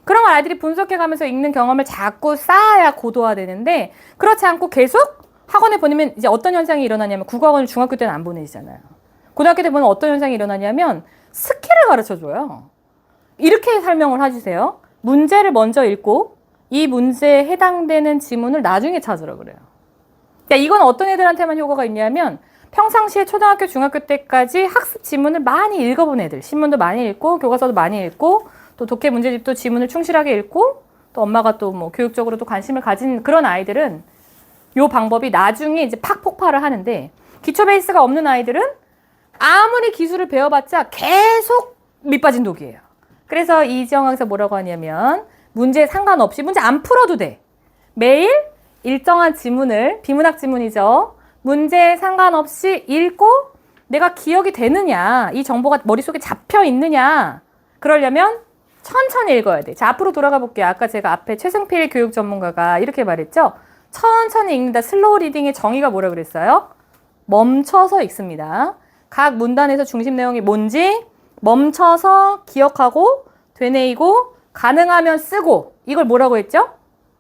그러면 아이들이 분석해가면서 읽는 경험을 자꾸 쌓아야 고도화되는데 그렇지 않고 계속 학원에 보내면 이제 어떤 현상이 일어나냐면 국어학원을 중학교 때는 안 보내시잖아요. 고등학교 때 보면 어떤 현상이 일어나냐면 스킬을 가르쳐줘요. 이렇게 설명을 해주세요. 문제를 먼저 읽고 이 문제에 해당되는 지문을 나중에 찾으라 그래요. 그러니까 이건 어떤 애들한테만 효과가 있냐면 평상시에 초등학교, 중학교 때까지 학습 지문을 많이 읽어본 애들, 신문도 많이 읽고 교과서도 많이 읽고 또 독해 문제집도 지문을 충실하게 읽고 또 엄마가 또 뭐 교육적으로도 관심을 가진 그런 아이들은 요 방법이 나중에 이제 팍 폭발을 하는데 기초 베이스가 없는 아이들은 아무리 기술을 배워봤자 계속 밑빠진 독이에요. 그래서 이지영강사 뭐라고 하냐면 문제에 상관없이 문제 안 풀어도 돼. 매일 일정한 지문을 비문학 지문이죠. 문제에 상관없이 읽고 내가 기억이 되느냐 이 정보가 머릿속에 잡혀 있느냐 그러려면 천천히 읽어야 돼. 자, 앞으로 돌아가 볼게요. 아까 제가 앞에 최승필 교육 전문가가 이렇게 말했죠. 천천히 읽는다. 슬로우 리딩의 정의가 뭐라 그랬어요? 멈춰서 읽습니다. 각 문단에서 중심 내용이 뭔지 멈춰서 기억하고 되뇌이고 가능하면 쓰고 이걸 뭐라고 했죠?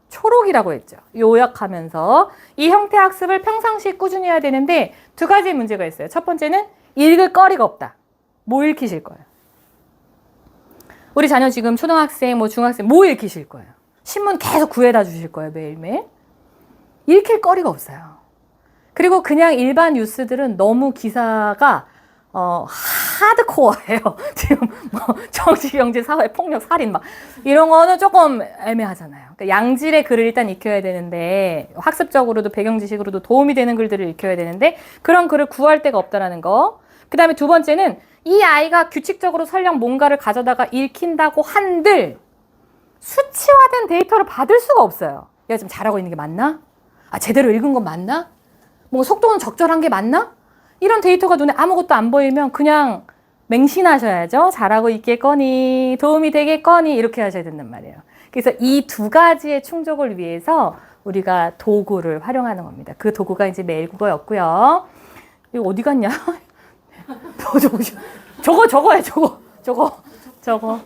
초록이라고 했죠. 요약하면서 이 형태 학습을 평상시에 꾸준히 해야 되는데 두 가지 문제가 있어요. 첫 번째는 읽을 거리가 없다. 뭐 읽히실 거예요? 우리 자녀 지금 초등학생, 중학생 뭐 읽히실 거예요? 신문 계속 구해다 주실 거예요. 매일매일. 읽힐 거리가 없어요. 그리고 그냥 일반 뉴스들은 너무 기사가 하드코어예요. 지금 뭐 정치, 경제, 사회, 폭력, 살인 막 이런 거는 조금 애매하잖아요. 그러니까 양질의 글을 일단 익혀야 되는데 학습적으로도 배경 지식으로도 도움이 되는 글들을 익혀야 되는데 그런 글을 구할 데가 없다라는 거. 그다음에 두 번째는 이 아이가 규칙적으로 설령 뭔가를 가져다가 읽힌다고 한들 수치화된 데이터를 받을 수가 없어요. 얘가 지금 잘하고 있는 게 맞나? 아, 제대로 읽은 건 맞나? 뭐 속도는 적절한 게 맞나? 이런 데이터가 눈에 아무것도 안 보이면 그냥 맹신하셔야죠. 잘하고 있겠거니, 도움이 되겠거니 이렇게 하셔야 된단 말이에요. 그래서 이 두 가지의 충족을 위해서 우리가 도구를 활용하는 겁니다. 그 도구가 이제 매일국어였고요. 이거 어디 갔냐? 저거.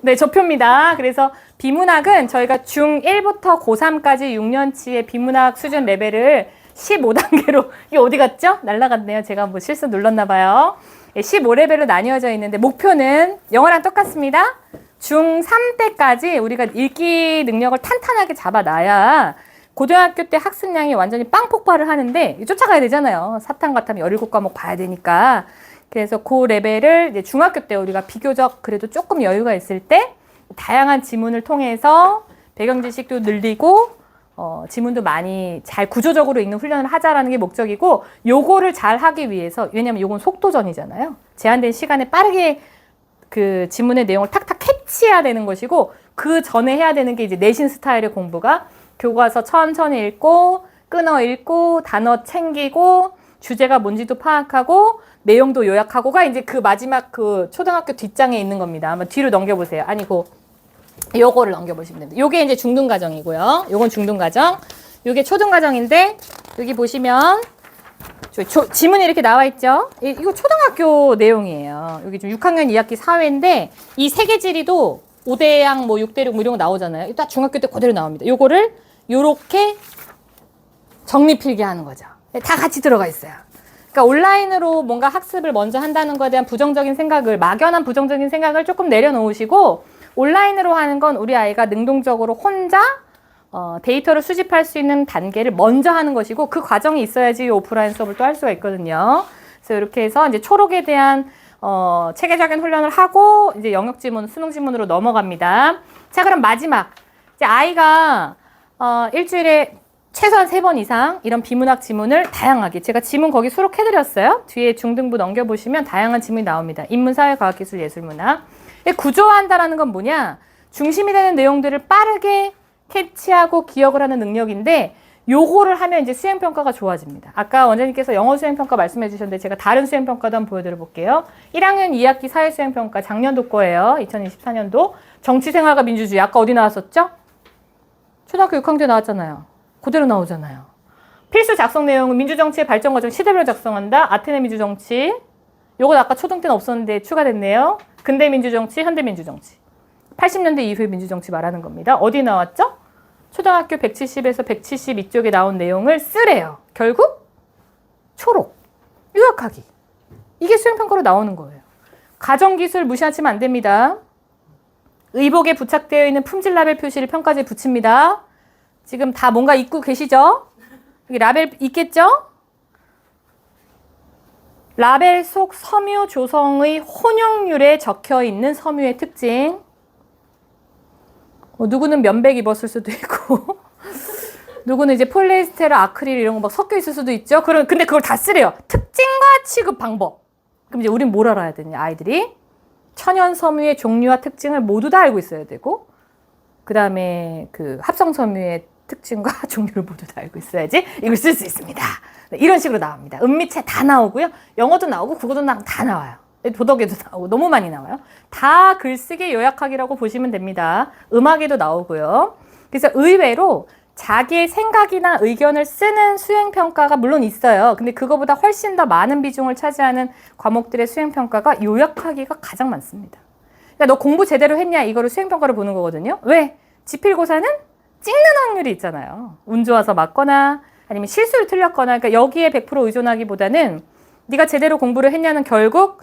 네, 저표입니다. 그래서 비문학은 저희가 중1부터 고3까지 6년치의 비문학 수준 레벨을 15단계로, 이게 어디 갔죠? 날라갔네요. 제가 뭐 실수 눌렀나 봐요. 15레벨로 나뉘어져 있는데 목표는 영어랑 똑같습니다. 중3 때까지 우리가 읽기 능력을 탄탄하게 잡아놔야 고등학교 때 학습량이 완전히 빵 폭발을 하는데 쫓아가야 되잖아요. 사탕 같으면 17과목 봐야 되니까. 그래서 그 레벨을 이제 중학교 때 우리가 비교적 그래도 조금 여유가 있을 때 다양한 지문을 통해서 배경 지식도 늘리고 지문도 많이 잘 구조적으로 읽는 훈련을 하자라는 게 목적이고, 요거를 잘 하기 위해서, 왜냐면 요건 속도전이잖아요. 제한된 시간에 빠르게 그 지문의 내용을 탁탁 캐치해야 되는 것이고, 그 전에 해야 되는 게 이제 내신 스타일의 공부가 교과서 천천히 읽고 끊어 읽고 단어 챙기고 주제가 뭔지도 파악하고 내용도 요약하고가 이제 그 마지막 그 초등학교 뒷장에 있는 겁니다. 한번 뒤로 넘겨보세요. 아니고 요거를 넘겨보시면 됩니다. 요게 이제 중등과정이고요. 요건 중등과정. 요게 초등과정인데 여기 보시면 지문이 이렇게 나와 있죠. 이거 초등학교 내용이에요. 여기 지금 6학년 2학기 사회인데 이 세계지리도 5대양 뭐 6대륙 뭐 이런 거 나오잖아요. 이거 딱 중학교 때 그대로 나옵니다. 요거를 요렇게 정리필기 하는 거죠. 다 같이 들어가 있어요. 그러니까 온라인으로 뭔가 학습을 먼저 한다는 것에 대한 부정적인 생각을, 막연한 부정적인 생각을 조금 내려놓으시고, 온라인으로 하는 건 우리 아이가 능동적으로 혼자 데이터를 수집할 수 있는 단계를 먼저 하는 것이고, 그 과정이 있어야지 오프라인 수업을 또 할 수가 있거든요. 그래서 이렇게 해서 이제 초록에 대한 체계적인 훈련을 하고 이제 영역 지문, 수능 지문으로 넘어갑니다. 자, 그럼 마지막. 이제 아이가 일주일에 최소한 3번 이상 이런 비문학 지문을 다양하게, 제가 지문 거기 수록해드렸어요. 뒤에 중등부 넘겨보시면 다양한 지문이 나옵니다. 인문, 사회, 과학, 기술, 예술, 문학. 구조화한다라는 건 뭐냐? 중심이 되는 내용들을 빠르게 캐치하고 기억을 하는 능력인데, 요거를 하면 이제 수행평가가 좋아집니다. 아까 원장님께서 영어 수행평가 말씀해 주셨는데 제가 다른 수행평가도 한번 보여드려 볼게요. 1학년 2학기 사회수행평가 작년도 거예요. 2024년도. 정치생활과 민주주의. 아까 어디 나왔었죠? 초등학교 6학년 나왔잖아요. 그대로 나오잖아요. 필수 작성 내용은 민주정치의 발전 과정 시대별로 작성한다. 아테네 민주정치. 요건 아까 초등 때는 없었는데 추가됐네요. 근대 민주정치, 현대 민주정치. 80년대 이후의 민주정치 말하는 겁니다. 어디 나왔죠? 초등학교 170에서 170 이쪽에 나온 내용을 쓰래요. 결국 초록, 요약하기. 이게 수행평가로 나오는 거예요. 가정기술 무시하시면 안 됩니다. 의복에 부착되어 있는 품질 라벨 표시를 평가지에 붙입니다. 지금 다 뭔가 읽고 계시죠? 여기 라벨 있겠죠? 라벨 속 섬유 조성의 혼용률에 적혀 있는 섬유의 특징. 누구는 면백 입었을 수도 있고, 누구는 이제 폴리에스테르, 아크릴 이런 거 막 섞여 있을 수도 있죠. 근데 그걸 다 쓰래요. 특징과 취급 방법. 그럼 이제 우린 뭘 알아야 되냐, 아이들이? 천연 섬유의 종류와 특징을 모두 다 알고 있어야 되고, 그 다음에 그 합성 섬유의 특징과 종류를 모두 다 알고 있어야지 이걸 쓸 수 있습니다. 이런 식으로 나옵니다. 은미체 다 나오고요. 영어도 나오고 국어도 다 나와요. 도덕에도 나오고 너무 많이 나와요. 다 글쓰기 요약하기라고 보시면 됩니다. 음악에도 나오고요. 그래서 의외로 자기의 생각이나 의견을 쓰는 수행평가가 물론 있어요. 근데 그거보다 훨씬 더 많은 비중을 차지하는 과목들의 수행평가가 요약하기가 가장 많습니다. 그러니까 너 공부 제대로 했냐 이거를 수행평가를 보는 거거든요. 왜? 지필고사는 찍는 확률이 있잖아요. 운 좋아서 맞거나 아니면 실수를 틀렸거나. 그러니까 여기에 100% 의존하기보다는 네가 제대로 공부를 했냐는 결국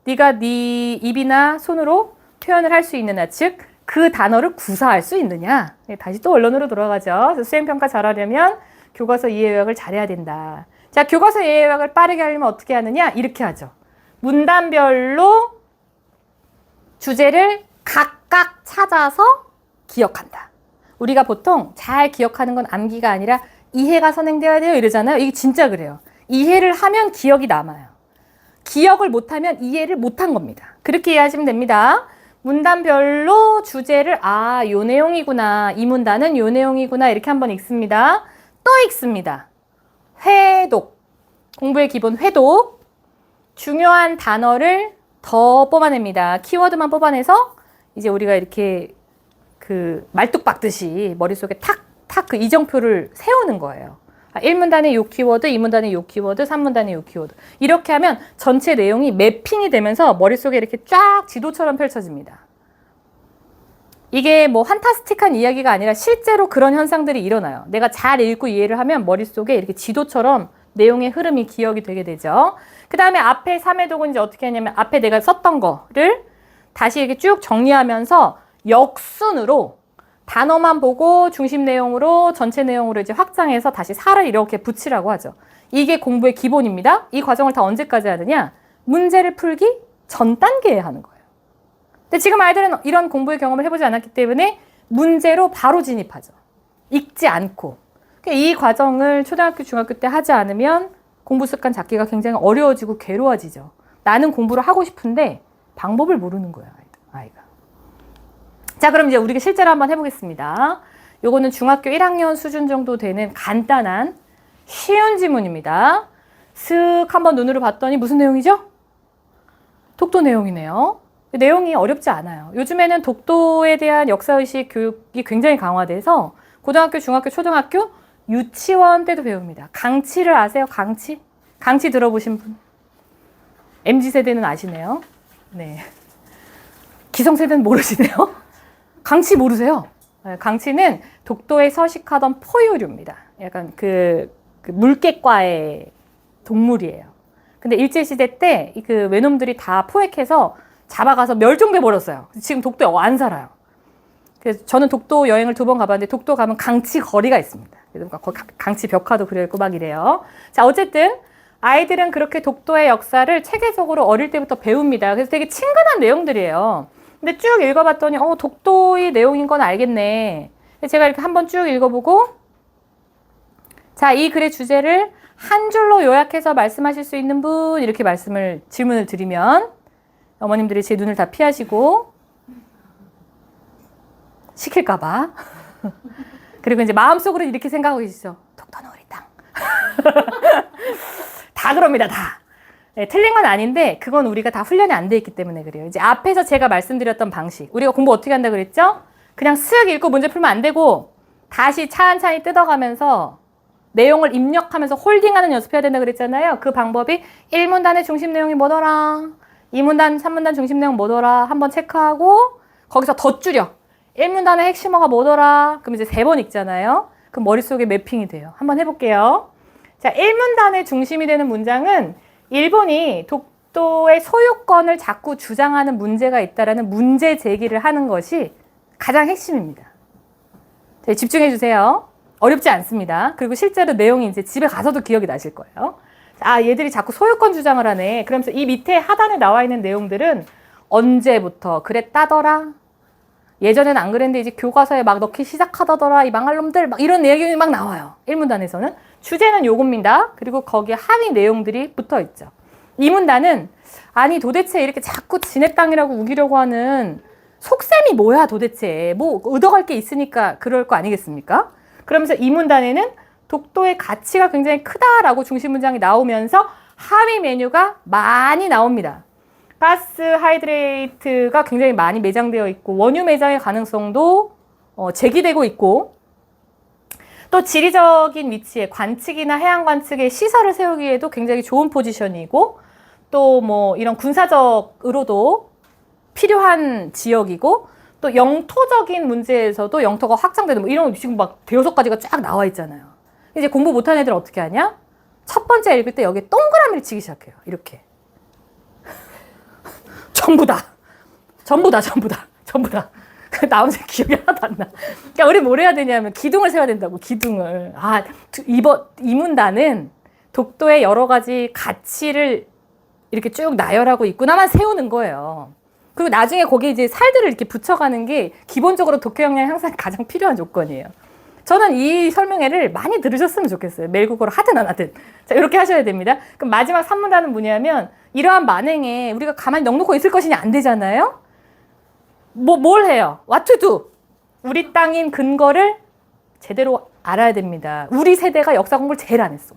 네가 네 입이나 손으로 표현을 할 수 있느냐, 즉 그 단어를 구사할 수 있느냐. 다시 또 원론으로 돌아가죠. 그래서 수행평가 잘하려면 교과서 이해 요약을 잘해야 된다. 자, 교과서 이해 요약을 빠르게 하려면 어떻게 하느냐? 이렇게 하죠. 문단별로 주제를 각각 찾아서 기억한다. 우리가 보통 잘 기억하는 건 암기가 아니라 이해가 선행되어야 돼요 이러잖아요. 이게 진짜 그래요. 이해를 하면 기억이 남아요. 기억을 못하면 이해를 못한 겁니다. 그렇게 이해하시면 됩니다. 문단별로 주제를 요 내용이구나. 이 문단은 요 내용이구나. 이렇게 한번 읽습니다. 또 읽습니다. 회독. 공부의 기본 회독. 중요한 단어를 더 뽑아냅니다. 키워드만 뽑아내서 이제 우리가 이렇게 그 말뚝 박듯이 머릿속에 탁탁 그 이정표를 세우는 거예요. 1문단에 요 키워드, 2문단에 요 키워드, 3문단에 요 키워드. 이렇게 하면 전체 내용이 매핑이 되면서 머릿속에 이렇게 쫙 지도처럼 펼쳐집니다. 이게 뭐 판타스틱한 이야기가 아니라 실제로 그런 현상들이 일어나요. 내가 잘 읽고 이해를 하면 머릿속에 이렇게 지도처럼 내용의 흐름이 기억이 되게 되죠. 그 다음에 앞에 3회독은 이제 어떻게 하냐면 앞에 내가 썼던 거를 다시 이렇게 쭉 정리하면서 역순으로 단어만 보고 중심 내용으로 전체 내용으로 이제 확장해서 다시 살을 이렇게 붙이라고 하죠. 이게 공부의 기본입니다. 이 과정을 다 언제까지 하느냐? 문제를 풀기 전 단계에 하는 거예요. 근데 지금 아이들은 이런 공부의 경험을 해보지 않았기 때문에 문제로 바로 진입하죠. 읽지 않고. 이 과정을 초등학교, 중학교 때 하지 않으면 공부 습관 잡기가 굉장히 어려워지고 괴로워지죠. 나는 공부를 하고 싶은데 방법을 모르는 거예요, 아이가. 자, 그럼 이제 우리가 실제로 한번 해보겠습니다. 요거는 중학교 1학년 수준 정도 되는 간단한 쉬운 지문입니다. 슥 한번 눈으로 봤더니 무슨 내용이죠? 독도 내용이네요. 내용이 어렵지 않아요. 요즘에는 독도에 대한 역사의식 교육이 굉장히 강화돼서 고등학교, 중학교, 초등학교, 유치원 때도 배웁니다. 강치를 아세요? 강치? 강치 들어보신 분? MZ세대는 아시네요. 네. 기성세대는 모르시네요. 강치 모르세요? 네, 강치는 독도에 서식하던 포유류입니다. 약간 그 물개과의 동물이에요. 근데 일제시대 때 그 외놈들이 다 포획해서 잡아가서 멸종돼 버렸어요. 지금 독도에 안 살아요. 그래서 저는 독도 여행을 2번 가봤는데 독도 가면 강치 거리가 있습니다. 강치 벽화도 그려있고 막 이래요. 자, 어쨌든 아이들은 그렇게 독도의 역사를 체계적으로 어릴 때부터 배웁니다. 그래서 되게 친근한 내용들이에요. 근데 쭉 읽어봤더니 독도의 내용인 건 알겠네. 제가 이렇게 한번 쭉 읽어보고 자, 이 글의 주제를 한 줄로 요약해서 말씀하실 수 있는 분 이렇게 질문을 드리면 어머님들이 제 눈을 다 피하시고 시킬까봐 그리고 이제 마음속으로 이렇게 생각하고 계시죠. 독도는 우리 땅. 다 그럽니다, 다. 네, 틀린 건 아닌데 그건 우리가 다 훈련이 안 돼 있기 때문에 그래요. 이제 앞에서 제가 말씀드렸던 방식. 우리가 공부 어떻게 한다 그랬죠? 그냥 쓱 읽고 문제 풀면 안 되고 다시 차근차근 뜯어가면서 내용을 입력하면서 홀딩하는 연습해야 된다 그랬잖아요. 그 방법이 1문단의 중심 내용이 뭐더라? 2문단, 3문단 중심 내용 뭐더라? 한번 체크하고 거기서 더 줄여. 1문단의 핵심어가 뭐더라? 그럼 이제 3번 읽잖아요. 그럼 머릿속에 매핑이 돼요. 한번 해볼게요. 자, 1문단의 중심이 되는 문장은 일본이 독도의 소유권을 자꾸 주장하는 문제가 있다라는 문제 제기를 하는 것이 가장 핵심입니다. 자, 집중해 주세요. 어렵지 않습니다. 그리고 실제로 내용이 이제 집에 가서도 기억이 나실 거예요. 얘들이 자꾸 소유권 주장을 하네. 그러면서 이 밑에 하단에 나와 있는 내용들은 언제부터 그랬다더라. 예전에는 안 그랬는데 이제 교과서에 막 넣기 시작하다더라. 이 망할 놈들 막 이런 내용이 막 나와요. 1문단에서는. 주제는 요겁니다. 그리고 거기에 하위 내용들이 붙어 있죠. 2문단은 아니 도대체 이렇게 자꾸 지네 땅이라고 우기려고 하는 속셈이 뭐야 도대체. 뭐 얻어갈 게 있으니까 그럴 거 아니겠습니까? 그러면서 2문단에는 독도의 가치가 굉장히 크다라고 중심 문장이 나오면서 하위 메뉴가 많이 나옵니다. 가스 하이드레이트가 굉장히 많이 매장되어 있고 원유 매장의 가능성도 제기되고 있고 또 지리적인 위치에 관측이나 해양 관측에 시설을 세우기에도 굉장히 좋은 포지션이고 또 뭐 이런 군사적으로도 필요한 지역이고 또 영토적인 문제에서도 영토가 확장되는 뭐 이런 지금 막 대여섯 가지가 쫙 나와 있잖아요. 이제 공부 못하는 애들은 어떻게 하냐? 첫 번째 읽을 때 여기에 동그라미를 치기 시작해요. 이렇게. 전부 다. 나온 새 기억이 하나도 안 나. 그러니까 우리 뭘 해야 되냐면 기둥을 세워야 된다고, 기둥을. 이 문단은 독도의 여러 가지 가치를 이렇게 쭉 나열하고 있구나만 세우는 거예요. 그리고 나중에 거기에 이제 살들을 이렇게 붙여가는 게 기본적으로 독해 역량이 항상 가장 필요한 조건이에요. 저는 이 설명회를 많이 들으셨으면 좋겠어요. 매일 국어를 하든 안 하든. 자, 이렇게 하셔야 됩니다. 그럼 마지막 3문단은 뭐냐면 이러한 만행에 우리가 가만히 넉놓고 있을 것이냐 안 되잖아요. 뭘 해요? What to do? 우리 땅인 근거를 제대로 알아야 됩니다. 우리 세대가 역사 공부를 제일 안 했어.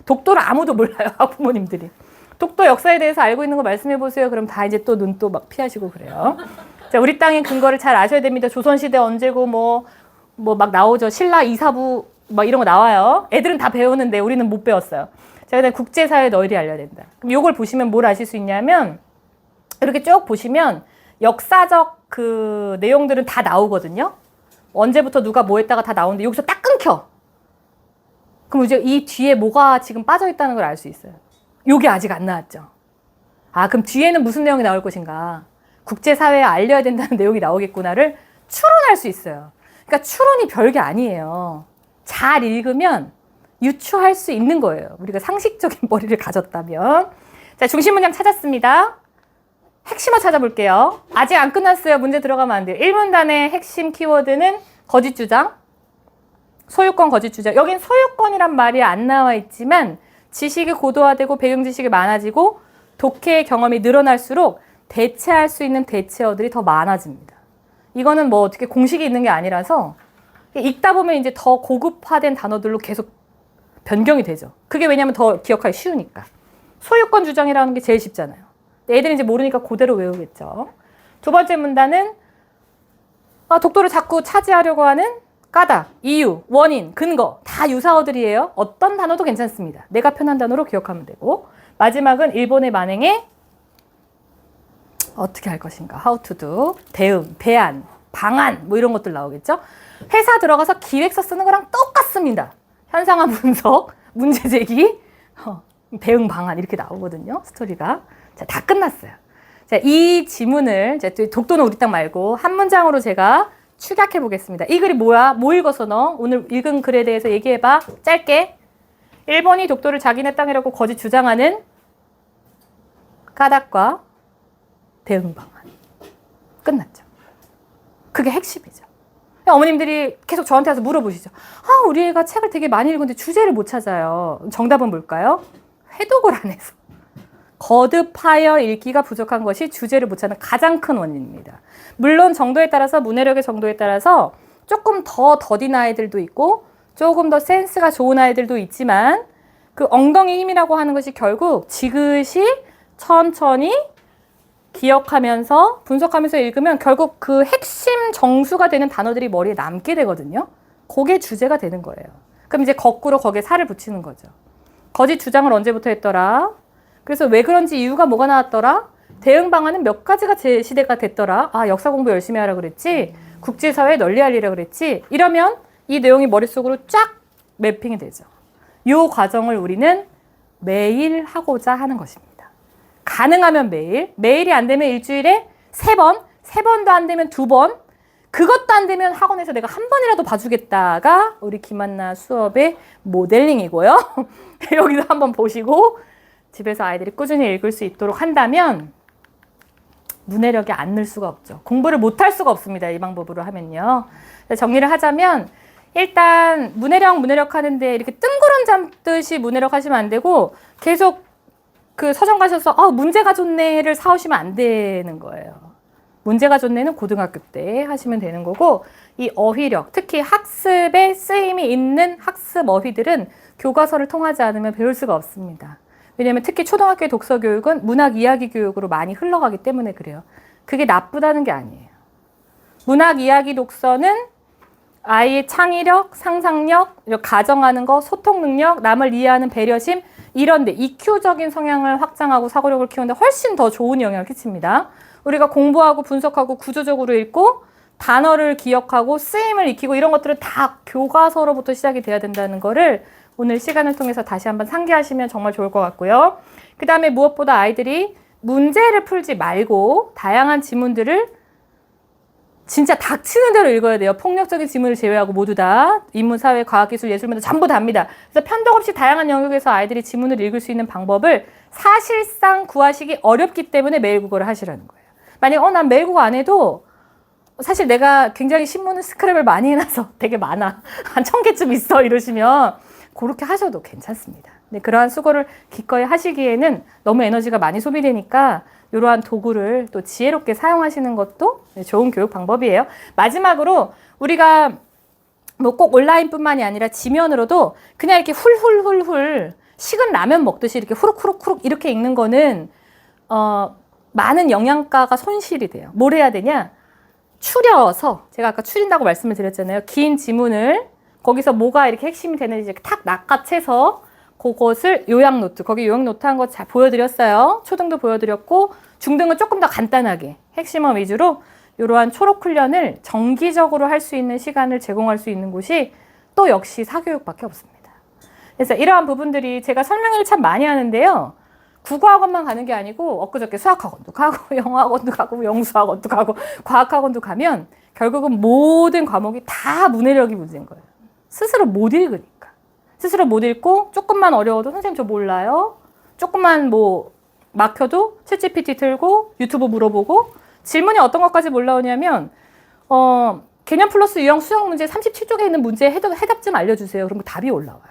독도를 아무도 몰라요. 부모님들이. 독도 역사에 대해서 알고 있는 거 말씀해 보세요. 그럼 다 이제 또 눈 또 막 피하시고 그래요. 자, 우리 땅의 근거를 잘 아셔야 됩니다. 조선시대 언제고 뭐 막 나오죠. 신라 이사부 막 이런 거 나와요. 애들은 다 배우는데 우리는 못 배웠어요. 자, 그다음에 국제사회 널리 알려야 된다. 그럼 요걸 보시면 뭘 아실 수 있냐면 이렇게 쭉 보시면 역사적 그 내용들은 다 나오거든요. 언제부터 누가 뭐 했다가 다 나오는데 여기서 딱 끊겨. 그럼 이제 이 뒤에 뭐가 지금 빠져 있다는 걸 알 수 있어요. 요게 아직 안 나왔죠. 아, 그럼 뒤에는 무슨 내용이 나올 것인가? 국제사회에 알려야 된다는 내용이 나오겠구나를 추론할 수 있어요. 그러니까 추론이 별게 아니에요. 잘 읽으면 유추할 수 있는 거예요. 우리가 상식적인 머리를 가졌다면. 자, 중심 문장 찾았습니다. 핵심어 찾아볼게요. 아직 안 끝났어요. 문제 들어가면 안 돼요. 1문단의 핵심 키워드는 거짓 주장, 소유권 거짓 주장. 여긴 소유권이란 말이 안 나와 있지만 지식이 고도화되고 배경 지식이 많아지고 독해의 경험이 늘어날수록 대체할 수 있는 대체어들이 더 많아집니다. 이거는 뭐 어떻게 공식이 있는 게 아니라서 읽다 보면 이제 더 고급화된 단어들로 계속 변경이 되죠. 그게 왜냐면 더 기억하기 쉬우니까. 소유권 주장이라는 게 제일 쉽잖아요. 애들이 이제 모르니까 그대로 외우겠죠. 두 번째 문단은 독도를 자꾸 차지하려고 하는 까닭, 이유, 원인, 근거 다 유사어들이에요. 어떤 단어도 괜찮습니다. 내가 편한 단어로 기억하면 되고. 마지막은 일본의 만행에 어떻게 할 것인가, how to do, 대응, 대안, 방안 뭐 이런 것들 나오겠죠. 회사 들어가서 기획서 쓰는 거랑 똑같습니다. 현상화 분석, 문제 제기, 대응 방안 이렇게 나오거든요. 스토리가. 자, 다 끝났어요. 자, 이 지문을 독도는 우리 땅 말고 한 문장으로 제가 축약해 보겠습니다. 이 글이 뭐야? 뭐 읽어서 너? 오늘 읽은 글에 대해서 얘기해봐. 짧게. 일본이 독도를 자기네 땅이라고 거짓 주장하는 까닭과 대응 방안. 끝났죠. 그게 핵심이죠. 어머님들이 계속 저한테 와서 물어보시죠. 우리 애가 책을 되게 많이 읽었는데 주제를 못 찾아요. 정답은 뭘까요? 회독을 안 해서. 거듭하여 읽기가 부족한 것이 주제를 못 찾는 가장 큰 원인입니다. 물론 정도에 따라서, 문해력의 정도에 따라서 조금 더 더딘 아이들도 있고 조금 더 센스가 좋은 아이들도 있지만 그 엉덩이 힘이라고 하는 것이 결국 지그시 천천히 기억하면서 분석하면서 읽으면 결국 그 핵심 정수가 되는 단어들이 머리에 남게 되거든요. 그게 주제가 되는 거예요. 그럼 이제 거꾸로 거기에 살을 붙이는 거죠. 거짓 주장을 언제부터 했더라? 그래서 왜 그런지 이유가 뭐가 나왔더라? 대응 방안은 몇 가지가 제시대가 됐더라? 역사 공부 열심히 하라 그랬지? 국제사회에 널리 알리라 그랬지? 이러면 이 내용이 머릿속으로 쫙 매핑이 되죠. 이 과정을 우리는 매일 하고자 하는 것입니다. 가능하면 매일, 매일이 안 되면 일주일에 3번, 3번도 안 되면 2번, 그것도 안 되면 학원에서 내가 한 번이라도 봐주겠다가 우리 김한나 수업의 모델링이고요. 여기도 한번 보시고 집에서 아이들이 꾸준히 읽을 수 있도록 한다면 문해력이 안 늘 수가 없죠. 공부를 못할 수가 없습니다. 이 방법으로 하면요. 정리를 하자면 일단 문해력 하는데 이렇게 뜬구름 잡듯이 문해력 하시면 안 되고 계속 그 서점 가셔서 문제가 좋네를 사오시면 안 되는 거예요. 문제가 좋네는 고등학교 때 하시면 되는 거고 이 어휘력, 특히 학습에 쓰임이 있는 학습 어휘들은 교과서를 통하지 않으면 배울 수가 없습니다. 왜냐하면 특히 초등학교의 독서 교육은 문학 이야기 교육으로 많이 흘러가기 때문에 그래요. 그게 나쁘다는 게 아니에요. 문학 이야기 독서는 아이의 창의력, 상상력, 가정하는 거, 소통 능력, 남을 이해하는 배려심 이런데 EQ적인 성향을 확장하고 사고력을 키우는데 훨씬 더 좋은 영향을 끼칩니다. 우리가 공부하고 분석하고 구조적으로 읽고 단어를 기억하고 쓰임을 익히고 이런 것들은 다 교과서로부터 시작이 돼야 된다는 거를 오늘 시간을 통해서 다시 한번 상기하시면 정말 좋을 것 같고요. 그 다음에 무엇보다 아이들이 문제를 풀지 말고 다양한 지문들을 진짜 닥치는 대로 읽어야 돼요. 폭력적인 지문을 제외하고 모두 다. 인문, 사회, 과학, 기술, 예술, 문화 전부 다입니다. 그래서 편도 없이 다양한 영역에서 아이들이 지문을 읽을 수 있는 방법을 사실상 구하시기 어렵기 때문에 매일 국어를 하시라는 거예요. 만약에 난 매일 국어 안 해도 사실 내가 굉장히 신문을 스크랩을 많이 해놔서 되게 많아. 한 1000개쯤 있어 이러시면 그렇게 하셔도 괜찮습니다. 네, 그러한 수고를 기꺼이 하시기에는 너무 에너지가 많이 소비되니까 이러한 도구를 또 지혜롭게 사용하시는 것도 좋은 교육 방법이에요. 마지막으로 우리가 뭐 꼭 온라인뿐만이 아니라 지면으로도 그냥 이렇게 훌훌훌훌 식은 라면 먹듯이 이렇게 후룩후룩후룩 이렇게 읽는 거는 많은 영양가가 손실이 돼요. 뭘 해야 되냐? 추려서, 제가 아까 추린다고 말씀을 드렸잖아요. 긴 지문을 거기서 뭐가 이렇게 핵심이 되는지 탁 낚아채서 그것을 요약 노트, 거기 요약 노트 한 거 잘 보여드렸어요. 초등도 보여드렸고 중등은 조금 더 간단하게 핵심어 위주로 이러한 초록 훈련을 정기적으로 할 수 있는 시간을 제공할 수 있는 곳이 또 역시 사교육밖에 없습니다. 그래서 이러한 부분들이 제가 설명을 참 많이 하는데요. 국어학원만 가는 게 아니고 엊그저께 수학학원도 가고 영어학원도 가고 영수학원도 가고 과학학원도 가면 결국은 모든 과목이 다 문해력이 문제인 거예요. 스스로 못 읽으니까. 스스로 못 읽고 조금만 어려워도 선생님 저 몰라요. 조금만 뭐 막혀도 챗GPT 틀고 유튜브 물어보고 질문이 어떤 것까지 올라오냐면 개념 플러스 유형 수학 문제 37쪽에 있는 문제 해답 좀 알려주세요. 그럼 답이 올라와요.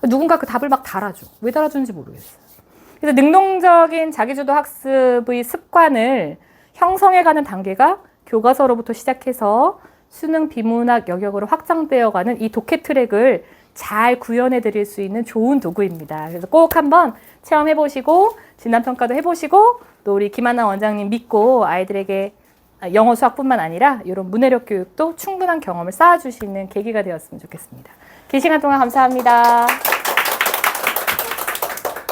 누군가 그 답을 막 달아줘. 왜 달아주는지 모르겠어요. 그래서 능동적인 자기주도 학습의 습관을 형성해가는 단계가 교과서로부터 시작해서 수능 비문학 영역으로 확장되어가는 이 독해 트랙을 잘 구현해 드릴 수 있는 좋은 도구입니다. 그래서 꼭 한번 체험해 보시고 진단평가도 해보시고 또 우리 김하나 원장님 믿고 아이들에게 영어 수학뿐만 아니라 이런 문해력 교육도 충분한 경험을 쌓아주시는 계기가 되었으면 좋겠습니다. 긴 시간 동안 감사합니다.